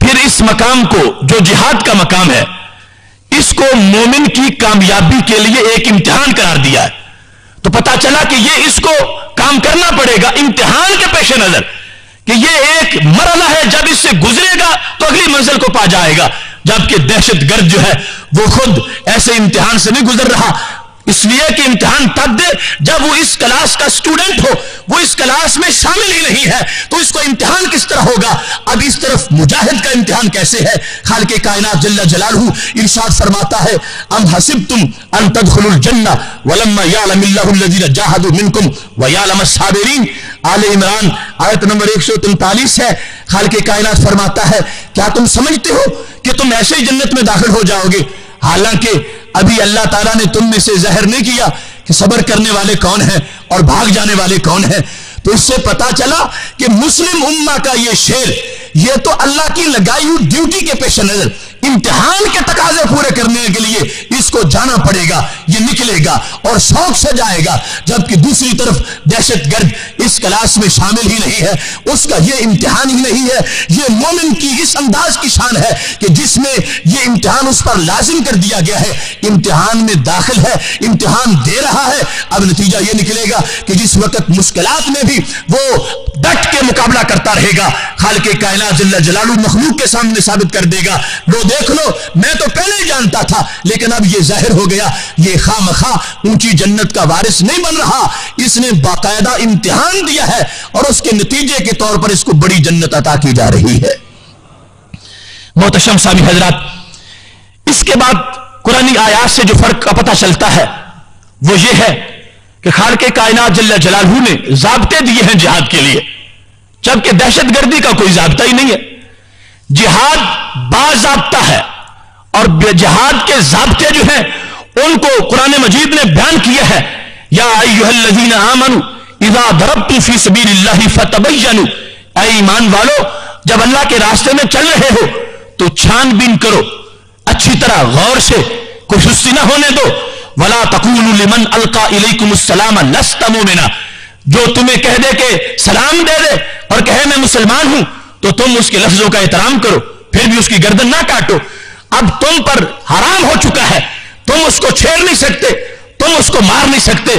پھر اس مقام کو جو جہاد کا مقام ہے، اس کو مومن کی کامیابی کے لیے ایک امتحان قرار دیا ہے۔ تو پتا چلا کہ یہ اس کو کام کرنا پڑے گا امتحان کے پیش نظر، کہ یہ ایک مرحلہ ہے، جب اس سے گزرے گا تو اگلی منزل کو پا جائے گا۔ جبکہ دہشت گرد جو ہے وہ خود ایسے امتحان سے نہیں گزر رہا، اس لیے کہ امتحان تب دے جب وہ اس کلاس کا سٹوڈنٹ ہو، وہ اس کلاس میں شامل ہی نہیں ہے، تو اس کو امتحان کس طرح ہوگا؟ اب اس طرف مجاہد کا امتحان کیسے ہے؟ خالق کائنات جل جلالہ ارشاد فرماتا ہے، ام حسبتم ان تدخلوا الجنہ ولما یعلم اللہ الذین جاہدوا منکم ویعلم الصابرین۔ آل عمران آیت نمبر 143 ہے۔ خالق کائنات فرماتا ہے، کیا تم سمجھتے ہو کہ تم ایسے ہی جنت میں داخل ہو جاؤ گے، حالانکہ ابھی اللہ تعالیٰ نے تم میں سے ظاہر نہیں کیا کہ صبر کرنے والے کون ہیں اور بھاگ جانے والے کون ہیں۔ تو اس سے پتا چلا کہ مسلم امہ کا یہ شعر، یہ تو اللہ کی لگائی ہوئی ڈیوٹی کے پیش نظر امتحان کے تقاضے پورے کرنے کے لیے اس کو جانا پڑے گا، یہ نکلے گا اور شوق سے جائے گا۔ جبکہ دوسری طرف دہشت گرد اس کلاس میں شامل ہی نہیں ہے، اس کا یہ امتحان ہی نہیں ہے۔ یہ مومن کی اس انداز کی شان ہے کہ جس میں یہ امتحان اس پر لازم کر دیا گیا ہے، امتحان میں داخل ہے، امتحان دے رہا ہے۔ اب نتیجہ یہ نکلے گا کہ جس وقت مشکلات میں بھی وہ ڈٹ کے مقابلہ کرتا رہے گا، خالق کائنات جل جلالہ مخلوق کے سامنے ثابت کر دے گا، لو دیکھ لو میں تو پہلے ہی جانتا تھا، لیکن اب یہ ظاہر ہو گیا، یہ خواہ مخواہ اونچی جنت کا وارث نہیں بن رہا، اس نے باقاعدہ امتحان دیا ہے اور اس کے نتیجے کے طور پر اس کو بڑی جنت عطا کی جا رہی ہے۔ محتشم سامع حضرات، اس کے بعد قرآنی آیات سے جو فرق کا پتہ چلتا ہے وہ یہ ہے کہ خالق کائنات جل جلالہ نے ضابطے دیے ہیں جہاد کے لیے، جبکہ دہشت گردی کا کوئی ضابطہ ہی نہیں ہے. جہاد باضابطہ ہے اور جہاد کے ضابطے جو ہیں ان کو قرآن مجید نے بیان کیا ہے. یا ایھا الذین آمنوا اذا ضربتم فی سبیل اللہ فتبینوا، اے ایمان والو جب اللہ کے راستے میں چل رہے ہو تو چھان بین کرو، اچھی طرح غور سے، کوئی سستی نہ ہونے دو. ولا تقولوا لمن القى الیکم السلام لست مؤمنا، جو تمہیں کہہ دے کہ سلام دے دے اور کہے میں مسلمان ہوں تو تم اس کے لفظوں کا احترام کرو، پھر بھی اس کی گردن نہ کاٹو. اب تم پر حرام ہو چکا ہے، تم اس کو چھیڑ نہیں سکتے، تم اس کو مار نہیں سکتے.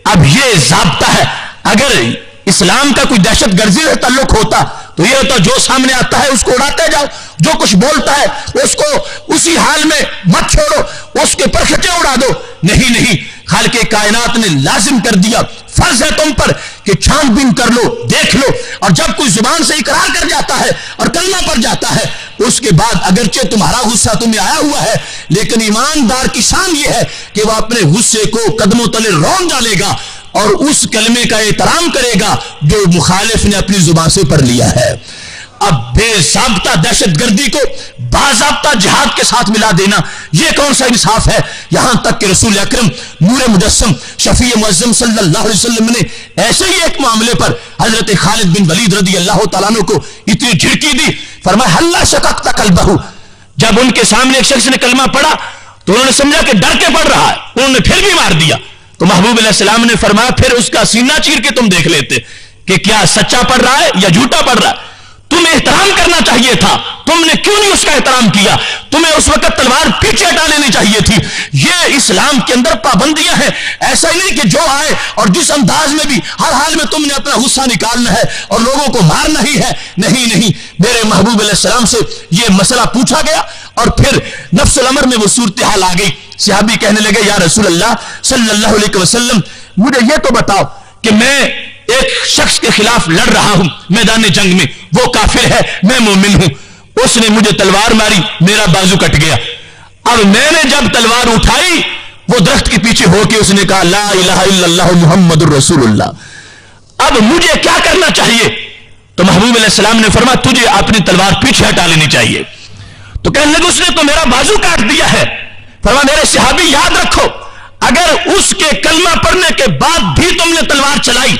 اب یہ ضابطہ ہے. اگر اسلام کا کوئی دہشت گردی سے تعلق ہوتا تو یہ ہوتا جو سامنے آتا ہے اس کو اڑاتے جاؤ، جو کچھ بولتا ہے اس کو اسی حال میں مت چھوڑو، اس کے پرکھٹے اڑا دو. نہیں، خالق کائنات نے لازم کر دیا، فرض ہے تم پر کہ چھان بین کر لو، دیکھ لو. اور جب کوئی زبان سے اقرار کر جاتا ہے اور کلمہ پڑ جاتا ہے اس کے بعد اگرچہ تمہارا غصہ تمہیں آیا ہوا ہے لیکن ایماندار کی شان یہ ہے کہ وہ اپنے غصے کو قدموں تلے رون ڈالے گا اور اس کلمے کا احترام کرے گا جو مخالف نے اپنی زبان سے پڑھ لیا ہے. اب بے ضابطہ دہشت گردی کو باضابطہ جہاد کے ساتھ ملا دینا یہ کون سا انصاف ہے؟ یہاں تک کہ رسول اکرم نور مجسم شفیع معظم صلی اللہ علیہ وسلم نے ایسے ہی ایک معاملے پر حضرت خالد بن ولید رضی اللہ تعالیٰ عنہ کو اتنی جھڑکی دی، فرمایا ہلا شققت قلبہ. جب ان کے سامنے ایک شخص نے کلمہ پڑھا تو انہوں نے سمجھا کہ ڈر کے پڑھ رہا ہے، انہوں نے پھر بھی مار دیا. تو محبوب علیہ السلام نے فرمایا پھر اس کا سینہ چیر کے تم دیکھ لیتے کہ کیا سچا پڑھ رہا ہے یا جھوٹا پڑھ رہا ہے. تمہیں احترام کرنا چاہیے تھا، تم نے کیوں نہیں اس کا احترام کیا؟ تمہیں اس وقت تلوار پیچھے ہٹا لینی چاہیے تھی. یہ اسلام کے اندر پابندیاں ہیں. ایسا ہی نہیں کہ جو آئے اور جس انداز میں بھی ہر حال میں تم نے اپنا غصہ نکالنا ہے اور لوگوں کو مارنا ہی ہے. نہیں، میرے محبوب علیہ السلام سے یہ مسئلہ پوچھا گیا اور پھر نفس الامر میں وہ صورتحال آ گئی. صحابی کہنے لگے یا رسول اللہ صلی اللہ علیہ وسلم مجھے یہ تو بتاؤ کہ میں ایک شخص کے خلاف لڑ رہا ہوں میدان جنگ میں، وہ کافر ہے، میں مومن ہوں، اس نے مجھے تلوار ماری، میرا بازو کٹ گیا. اب میں نے جب تلوار اٹھائی وہ درخت کے پیچھے ہو کے اس نے کہا لا الہ الا اللہ محمد الرسول اللہ. اب مجھے کیا کرنا چاہیے؟ تو محبوب علیہ السلام نے فرمایا تجھے اپنی تلوار پیچھے ہٹا لینی چاہیے. تو کہنے لگے اس نے تو میرا بازو کاٹ دیا ہے. فرمایا میرے صحابی یاد رکھو اگر اس کے کلمہ پڑھنے کے بعد بھی تم نے تلوار چلائی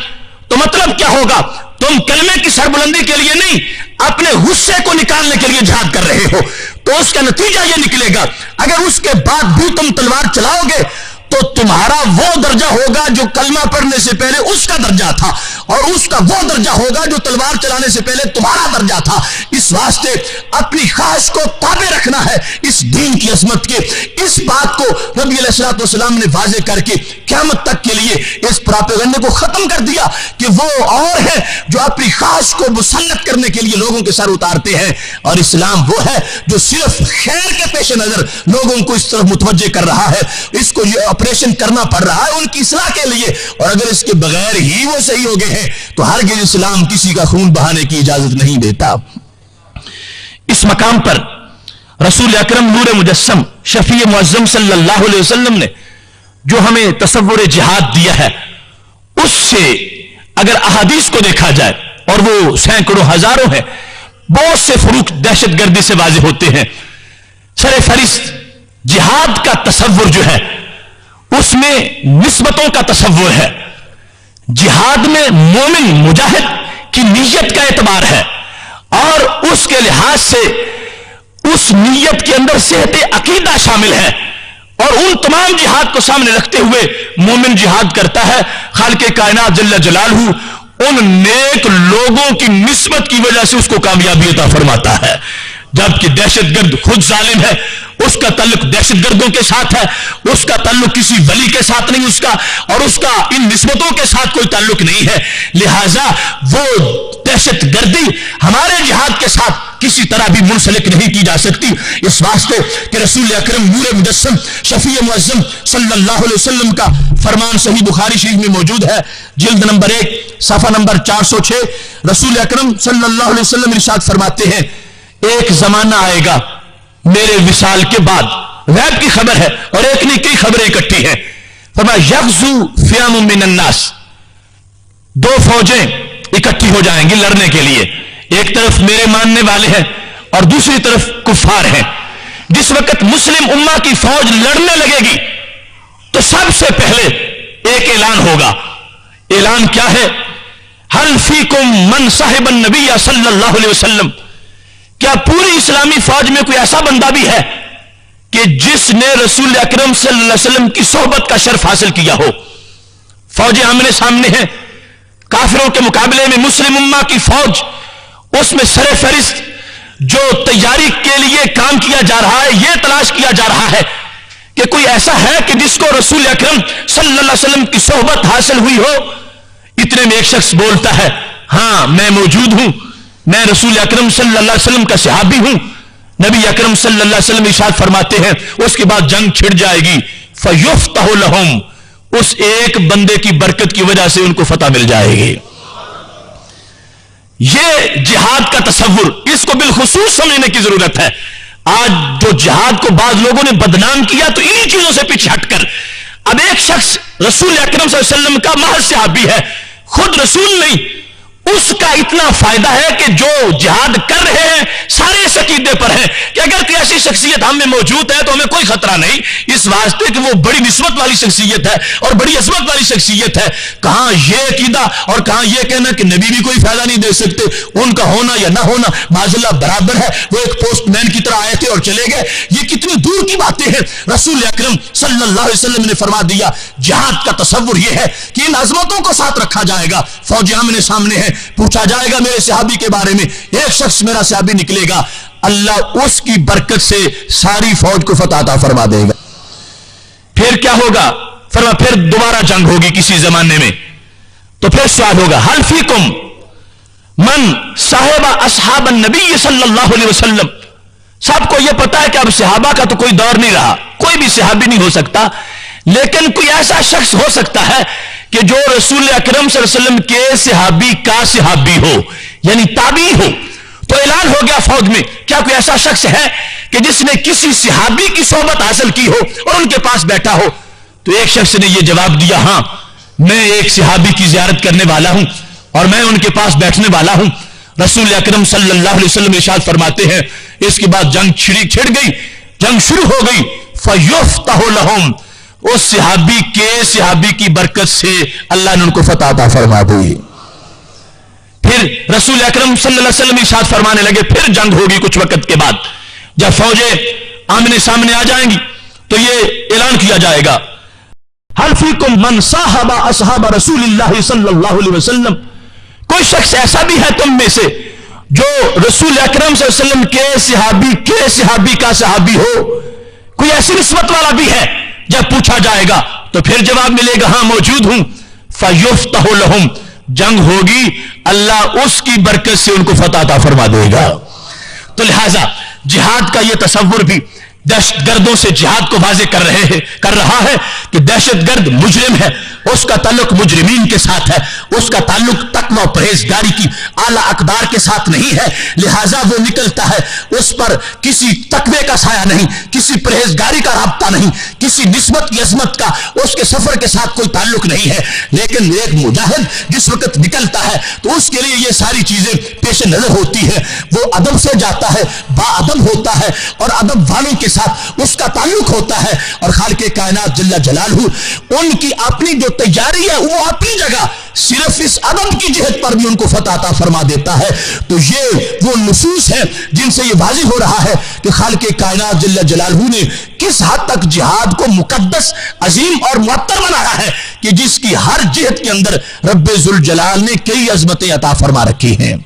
تو مطلب کیا ہوگا؟ تم کلمے کی سربلندی کے لیے نہیں اپنے غصے کو نکالنے کے لیے جہاد کر رہے ہو. تو اس کا نتیجہ یہ نکلے گا اگر اس کے بعد بھی تم تلوار چلاؤ گے تو تمہارا وہ درجہ ہوگا جو کلمہ پڑھنے سے پہلے اس کا درجہ تھا اور اس کا وہ درجہ ہوگا جو تلوار چلانے سے پہلے تمہارا درجہ تھا. اس واسطے اپنی خواہش کو تابع رکھنا ہے اس دین کی عظمت کے. اس بات کو نبی علیہ الصلوۃ والسلام نے واضح کر کے قیامت تک کے لیے اس پراپیگنڈے کو ختم کر دیا کہ وہ اور ہے جو اپنی خواہش کو مسلط کرنے کے لیے لوگوں کے سر اتارتے ہیں اور اسلام وہ ہے جو صرف خیر کے پیش نظر لوگوں کو اس طرف متوجہ کر رہا ہے. اس کو یہ آپریشن کرنا پڑ رہا ہے ان کی اصلاح کے لیے اور اگر اس کے بغیر ہی وہ صحیح ہو گئے ہیں تو ہرگز اسلام کسی کا خون بہانے کی اجازت نہیں دیتا. اس مقام پر رسول اکرم نور مجسم شفیع معظم صلی اللہ علیہ وسلم نے جو ہمیں تصور جہاد دیا ہے اس سے اگر احادیث کو دیکھا جائے اور وہ سینکڑوں ہزاروں ہیں بہت سے فروق دہشت گردی سے واضح ہوتے ہیں. سر فہرست جہاد کا تصور جو ہے اس میں نسبتوں کا تصور ہے. جہاد میں مومن مجاہد کی نیت کا اعتبار ہے اور اس کے لحاظ سے اس نیت کے اندر صحت عقیدہ شامل ہے اور ان تمام جہاد کو سامنے رکھتے ہوئے مومن جہاد کرتا ہے. خالق کائنات جل جلالہ ان نیک لوگوں کی نسبت کی وجہ سے اس کو کامیابی عطا فرماتا ہے. جبکہ دہشت گرد خود ظالم ہے، اس کا تعلق دہشت گردوں کے ساتھ ہے، اس کا تعلق کسی ولی کے ساتھ نہیں اس کا اور اس کا ان نسبتوں کے ساتھ کوئی تعلق نہیں ہے. لہذا وہ دہشت گردی ہمارے جہاد کے ساتھ کسی طرح بھی منسلک نہیں کی جا سکتی. اس واسطے کہ رسول اکرم نور مجسم شفیع معظم صلی اللہ علیہ وسلم کا فرمان صحیح بخاری شریف میں موجود ہے، جلد نمبر 1 صفحہ نمبر 406. رسول اکرم صلی اللہ علیہ وسلم ارشاد فرماتے ہیں ایک زمانہ آئے گا میرے وصال کے بعد، غیب کی خبر ہے اور ایک نہیں کئی خبریں اکٹھی ہیں. فرمایا یغزو فیام من الناس، دو فوجیں اکٹھی ہو جائیں گی لڑنے کے لیے. ایک طرف میرے ماننے والے ہیں اور دوسری طرف کفار ہیں. جس وقت مسلم امہ کی فوج لڑنے لگے گی تو سب سے پہلے ایک اعلان ہوگا. اعلان کیا ہے؟ حل فیکم من صاحب النبی صلی اللہ علیہ وسلم. کیا پوری اسلامی فوج میں کوئی ایسا بندہ بھی ہے کہ جس نے رسول اکرم صلی اللہ علیہ وسلم کی صحبت کا شرف حاصل کیا ہو؟ فوجیں آمنے سامنے ہیں. کافروں کے مقابلے میں مسلم امہ کی فوج، اس میں سر فہرست جو تیاری کے لیے کام کیا جا رہا ہے، یہ تلاش کیا جا رہا ہے کہ کوئی ایسا ہے کہ جس کو رسول اکرم صلی اللہ علیہ وسلم کی صحبت حاصل ہوئی ہو. اتنے میں ایک شخص بولتا ہے، ہاں میں موجود ہوں، میں رسول اکرم صلی اللہ علیہ وسلم کا صحابی ہوں. نبی اکرم صلی اللہ علیہ وسلم ارشاد فرماتے ہیں اس کے بعد جنگ چھڑ جائے گی. فیفتح لہم، اس ایک بندے کی برکت کی وجہ سے ان کو فتح مل جائے گی. یہ جہاد کا تصور، اس کو بالخصوص سمجھنے کی ضرورت ہے. آج جو جہاد کو بعض لوگوں نے بدنام کیا تو انہی چیزوں سے پیچھے ہٹ کر اب ایک شخص رسول اکرم صلی اللہ علیہ وسلم کا محض صحابی ہے، خود رسول نہیں، اس کا اتنا فائدہ ہے کہ جو جہاد کر رہے ہیں سارے اس عقیدے پر ہیں کہ اگر کوئی ایسی شخصیت ہم میں موجود ہے تو ہمیں کوئی خطرہ نہیں، اس واسطے کہ وہ بڑی نسبت والی شخصیت ہے اور بڑی عظمت والی شخصیت ہے. کہاں یہ عقیدہ اور کہاں یہ کہنا کہ نبی بھی کوئی فائدہ نہیں دے سکتے، ان کا ہونا یا نہ ہونا معاذ اللہ برابر ہے، وہ ایک پوسٹ مین کی طرح آئے تھے اور چلے گئے. یہ کتنی دور کی باتیں ہیں. رسول اکرم صلی اللہ علیہ وسلم نے فرما دیا جہاد کا تصور یہ ہے کہ ان عظمتوں کو ساتھ رکھا جائے گا. فوجیں آمنے سامنے ہیں، پوچھا جائے گا میرے صحابی کے بارے میں، ایک شخص میرا صحابی نکلے گا، اللہ اس کی برکت سے ساری فوج کو فتح عطا فرما دے گا. پھر کیا ہوگا؟ فرما پھر دوبارہ جنگ ہوگی کسی زمانے میں. تو پھر سوال ہوگا حل فیکم من صاحب اصحاب النبی صلی اللہ علیہ وسلم. سب کو یہ پتا ہے کہ اب صحابہ کا تو کوئی دور نہیں رہا، کوئی بھی صحابی نہیں ہو سکتا، لیکن کوئی ایسا شخص ہو سکتا ہے کہ جو رسول اکرم صلی اللہ علیہ وسلم کے صحابی کا صحابی ہو، یعنی تابعی ہو. تو اعلان ہو گیا فوج میں، کیا کوئی ایسا شخص ہے کہ جس نے کسی صحابی کی صحبت حاصل کی ہو اور ان کے پاس بیٹھا ہو؟ تو ایک شخص نے یہ جواب دیا، ہاں میں ایک صحابی کی زیارت کرنے والا ہوں اور میں ان کے پاس بیٹھنے والا ہوں. رسول اکرم صلی اللہ علیہ وسلم ارشاد فرماتے ہیں اس کے بعد جنگ چھڑ گئی، جنگ شروع ہو گئی. فیفتح لہم، اس صحابی کے صحابی کی برکت سے اللہ نے ان کو فتح عطا فرما دی. پھر رسول اکرم صلی اللہ علیہ وسلم ارشاد فرمانے لگے پھر جنگ ہوگی کچھ وقت کے بعد. جب فوجیں آمنے سامنے آ جائیں گی تو یہ اعلان کیا جائے گا حل فیکم من صاحب اصحاب رسول اللہ صلی اللہ علیہ وسلم. کوئی شخص ایسا بھی ہے تم میں سے جو رسول اکرم صلی اللہ علیہ وسلم کے صحابی کا صحابی ہو، کوئی ایسی نسبت والا بھی ہے؟ جب پوچھا جائے گا تو پھر جواب ملے گا ہاں موجود ہوں. فیفتح لہم، جنگ ہوگی، اللہ اس کی برکت سے ان کو فتح عطا فرما دے گا. تو لہذا جہاد کا یہ تصور بھی دہشت گردوں سے جہاد کو واضح کر رہا ہے کہ دہشت گرد مجرم ہے، اس کا تعلق مجرمین کے ساتھ ہے، اس کا تعلق تقوی و پرہیزگاری کی اعلیٰ اقدار کے ساتھ نہیں ہے. لہذا وہ نکلتا ہے اس پر کسی تقوی کا سایہ نہیں، کسی پرہیزگاری کا رابطہ نہیں، کسی نسبت کی عظمت کا اس کے سفر کے ساتھ کوئی تعلق نہیں ہے. لیکن ایک مجاہد جس وقت نکلتا ہے تو اس کے لیے یہ ساری چیزیں پیش نظر ہوتی ہے. وہ ادب سے جاتا ہے، با ادب ہوتا ہے اور ادب والوں کے ساتھ اس کا تعلق ہوتا ہے. اور خالق کائنات جل جلالہ ان کی اپنی جو تیاری ہے وہ اپنی جگہ صرف اس ادب کی جہت پر بھی ان کو فتح عطا فرما دیتا ہے. تو یہ وہ نصوص ہیں جن سے یہ واضح ہو رہا ہے کہ خالق کائنات جل جلالہ نے کس حد تک جہاد کو مقدس، عظیم اور معطر بنایا ہے کہ جس کی ہر جہت کے اندر رب ذوالجلال نے کئی عظمتیں عطا فرما رکھی ہیں.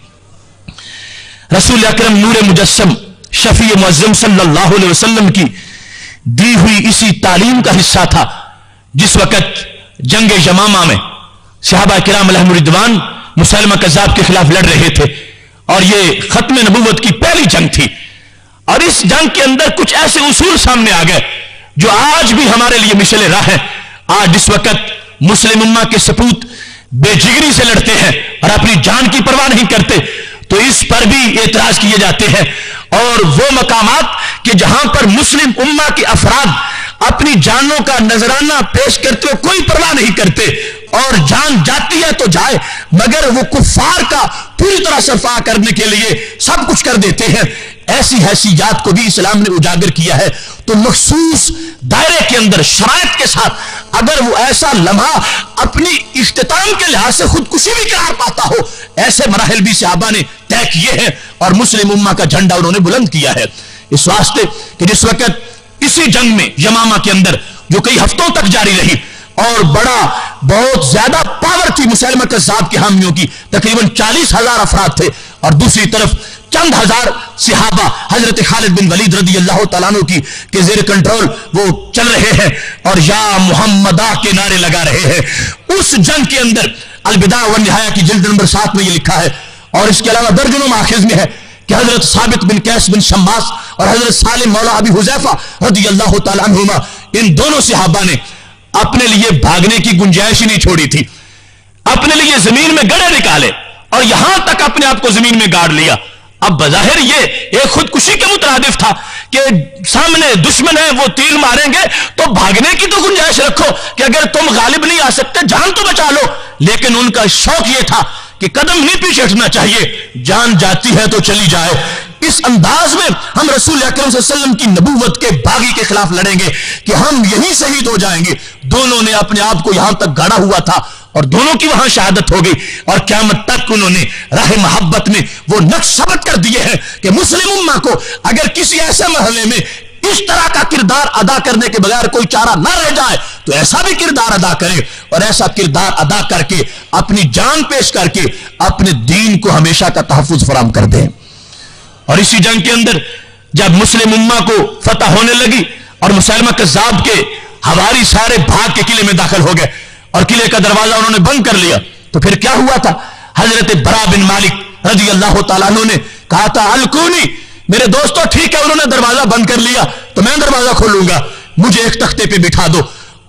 رسول اکرم نور مجسم شفیع معظم صلی اللہ علیہ وسلم کی دی ہوئی اسی تعلیم کا حصہ تھا جس وقت جنگ یمامہ میں صحابہ کرام علیہم رضوان مسیلمہ کذاب کے خلاف لڑ رہے تھے اور یہ ختم نبوت کی پہلی جنگ تھی. اور اس جنگ کے اندر کچھ ایسے اصول سامنے آ گئے جو آج بھی ہمارے لیے مشعل راہ ہے. آج اس وقت مسلم امہ کے سپوت بے جگری سے لڑتے ہیں اور اپنی جان کی پرواہ نہیں کرتے تو اس پر بھی اعتراض کیے جاتے ہیں. اور وہ مقامات کہ جہاں پر مسلم امہ کے افراد اپنی جانوں کا نذرانہ پیش کرتے ہوئے کوئی پرواہ نہیں کرتے اور جان جاتی ہے تو جائے، مگر وہ کفار کا پوری طرح صفا کرنے کے لیے سب کچھ کر دیتے ہیں۔ ایسی حیثیت کو بھی اسلام نے اجاگر کیا ہے۔ تو مخصوص دائرے کے اندر شرائط کے ساتھ اگر وہ ایسا لمحہ اپنی اختتام کے لحاظ سے خودکشی بھی قرار پاتا ہو، ایسے مراحل بھی صحابہ نے طے کیے ہیں اور مسلم امہ کا جھنڈا انہوں نے بلند کیا ہے۔ اس واسطے کہ جس وقت اسی جنگ میں یمامہ کے اندر جو کئی ہفتوں تک جاری رہی اور بہت زیادہ پاور تھی مسیلمہ کذاب کے حامیوں کی، تقریباً 40,000 افراد تھے، اور دوسری طرف چند ہزار صحابہ حضرت خالد بن ولید رضی اللہ تعالیٰ عنہ کی کے زیر کنٹرول وہ چل رہے ہیں اور یا محمدہ کے نعرے لگا رہے ہیں۔ اس جنگ کے اندر البدایہ والنہایہ کی جلد نمبر 7 میں یہ لکھا ہے، اور اس کے علاوہ درجنوں ماخذ میں ہے کہ حضرت ثابت بن قیس بن شماس اور حضرت سالم مولا ابی حذیفہ رضی اللہ تعالیٰ عنہما، ان دونوں صحابہ نے اپنے لیے بھاگنے کی گنجائش ہی نہیں چھوڑی تھی، اپنے لیے زمین میں گڑھے نکالے اور یہاں تک اپنے آپ کو زمین میں گاڑ لیا۔ اب بظاہر یہ ایک خودکشی کے مترادف تھا کہ سامنے دشمن ہے، وہ تیر ماریں گے تو بھاگنے کی تو گنجائش رکھو کہ اگر تم غالب نہیں آ سکتے جان تو بچا لو، لیکن ان کا شوق یہ تھا کہ قدم نہیں پیچھے ہٹنا چاہیے، جان جاتی ہے تو چلی جائے۔ اس انداز میں ہم رسول اکرم صلی اللہ علیہ وسلم کی نبوت کے باغی کے خلاف لڑیں گے کہ ہم یہیں شہید ہو جائیں گے۔ دونوں نے اپنے آپ کو یہاں تک گاڑا ہوا تھا اور دونوں کی وہاں شہادت ہو گئی، اور قیامت تک انہوں نے راہ محبت میں وہ نقش ثبت کر دیے ہیں کہ مسلم امہ کو اگر کسی ایسے مرحلے میں اس طرح کا کردار ادا کرنے کے بغیر کوئی چارہ نہ رہ جائے تو ایسا بھی کردار ادا کرے، اور ایسا کردار ادا کر کے اپنی جان پیش کر کے اپنے دین کو ہمیشہ کا تحفظ فراہم کر دیں۔ اور اسی جنگ کے اندر جب مسلم امہ کو فتح ہونے لگی اور مسیلمہ کذاب کے ہواری سارے بھاگ کے قلعے میں داخل ہو گئے اور قلعے کا دروازہ انہوں نے بند کر لیا، تو پھر کیا ہوا تھا؟ حضرت برا بن مالک رضی اللہ تعالیٰ عنہ نے کہا تھا الکونی، میرے دوستو ٹھیک ہے انہوں نے دروازہ بند کر لیا تو میں دروازہ کھولوں گا، مجھے ایک تختے پہ بٹھا دو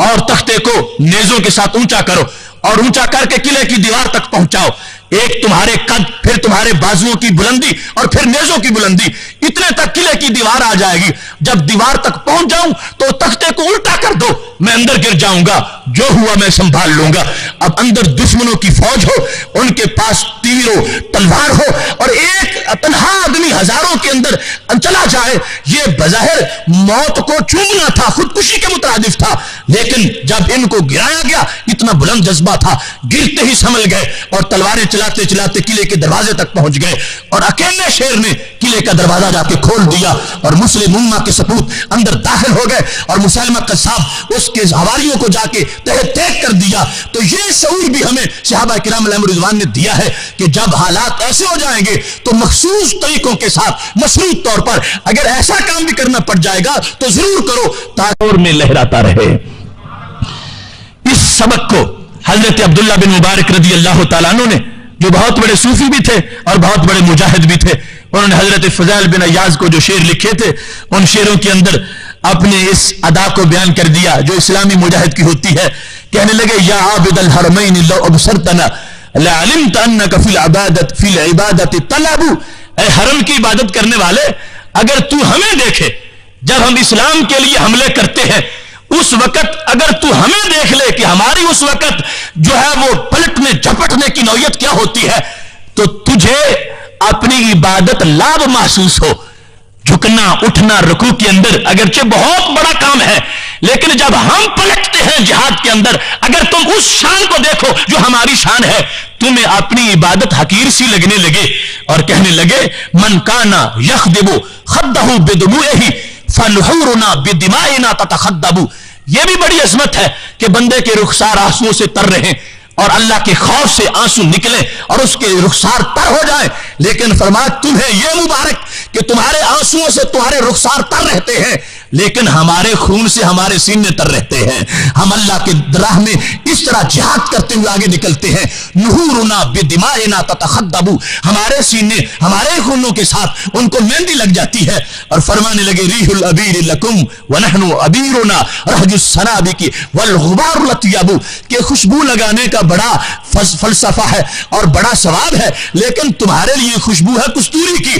اور تختے کو نیزوں کے ساتھ اونچا کرو اور اونچا کر کے قلعے کی دیوار تک پہنچاؤ، ایک تمہارے قد، پھر تمہارے بازوؤں کی بلندی اور پھر نیزوں کی بلندی، اتنے تک قلعے کی دیوار آ جائے گی۔ جب دیوار تک پہنچ جاؤں تو تختے کو الٹا کر دو، میں اندر گر جاؤں گا، جو ہوا میں سنبھال لوں گا۔ اب اندر دشمنوں کی فوج ہو، ان کے پاس تیر ہو، تلوار ہو، اور ایک تنہا آدمی ہزاروں کے اندر چلا جائے، یہ بظاہر موت کو چومنا تھا، خودکشی کے مترادف تھا، لیکن جب ان کو گرایا گیا اتنا بلند جذبہ تھا، گرتے ہی سنبھل گئے اور تلواریں چلاتے چلاتے قلعے کے دروازے تک پہنچ گئے، اور اکیلے شیر نے قلعے کا دروازہ جا کے کھول دیا اور مسلم امہ کے سپوت اندر داخل ہو گئے، اور مسیلمہ قذاب اس کے حواریوں کو جا کے تہہ تیگ کر دیا۔ تو یہ شعور بھی ہمیں صحابہ کرام علیہم رضوان نے دیا ہے کہ جب حالات ایسے ہو جائیں گے تو مخصوص طریقوں کے ساتھ مشروط طور پر اگر ایسا کام بھی کرنا پڑ جائے گا تو ضرور کرو تاکہ میں لہراتا رہے۔ اس سبق کو حضرت عبداللہ بن مبارک رضی اللہ تعالیٰ عنہ نے، جو بہت بڑے صوفی بھی تھے اور بہت بڑے مجاہد بھی تھے، انہوں نے حضرت فضیل بن عیاض کو جو شعر لکھے تھے ان شعروں کے اندر اپنے اس ادا کو بیان کر دیا جو اسلامی مجاہد کی ہوتی ہے۔ کہنے لگے یا عابد الحرمین لو ابصرتنا لعلمت انک فی العبادت طلب، اے حرم کی عبادت کرنے والے اگر تو ہمیں دیکھے جب ہم اسلام کے لیے حملے کرتے ہیں، اس وقت اگر تو ہمیں دیکھ لے کہ ہماری اس وقت جو ہے وہ پلٹنے جھپٹنے کی نوعیت کیا ہوتی ہے، تو تجھے اپنی عبادت لاب محسوس ہو۔ جھکنا اٹھنا رکوع کے اندر اگرچہ بہت بڑا کام ہے، لیکن جب ہم پلٹتے ہیں جہاد کے اندر، اگر تم اس شان کو دیکھو جو ہماری شان ہے، تمہیں اپنی عبادت حقیر سی لگنے لگے، اور کہنے لگے من کانا یخدب خدہ بدموعہ فنحورنا بدمائنا تتخدب۔ یہ بھی بڑی عظمت ہے کہ بندے کے رخسار آنسوؤں سے تر رہے اور اللہ کے خوف سے آنسو نکلے اور اس کے رخسار تر ہو جائے، لیکن فرمایا تمہیں یہ مبارک کہ تمہارے آنسوؤں سے تمہارے رخسار تر رہتے ہیں، لیکن ہمارے خون سے ہمارے سینے تر رہتے ہیں۔ ہم اللہ کے راہ میں اس طرح جہاد کرتے ہوئے آگے نکلتے ہیں۔ نحورنا بدمائنا تتخدب، ہمارے سینے ہمارے خونوں کے ساتھ ان کو مہندی لگ جاتی ہے، اور فرمانے لگے ریح الابیر لکم ونحن ابیرنا رہج السنابک والغبار لطیب، کہ خوشبو لگانے کا بڑا فلسفہ ہے اور بڑا ثواب ہے، لیکن تمہارے لیے خوشبو ہے کستوری کی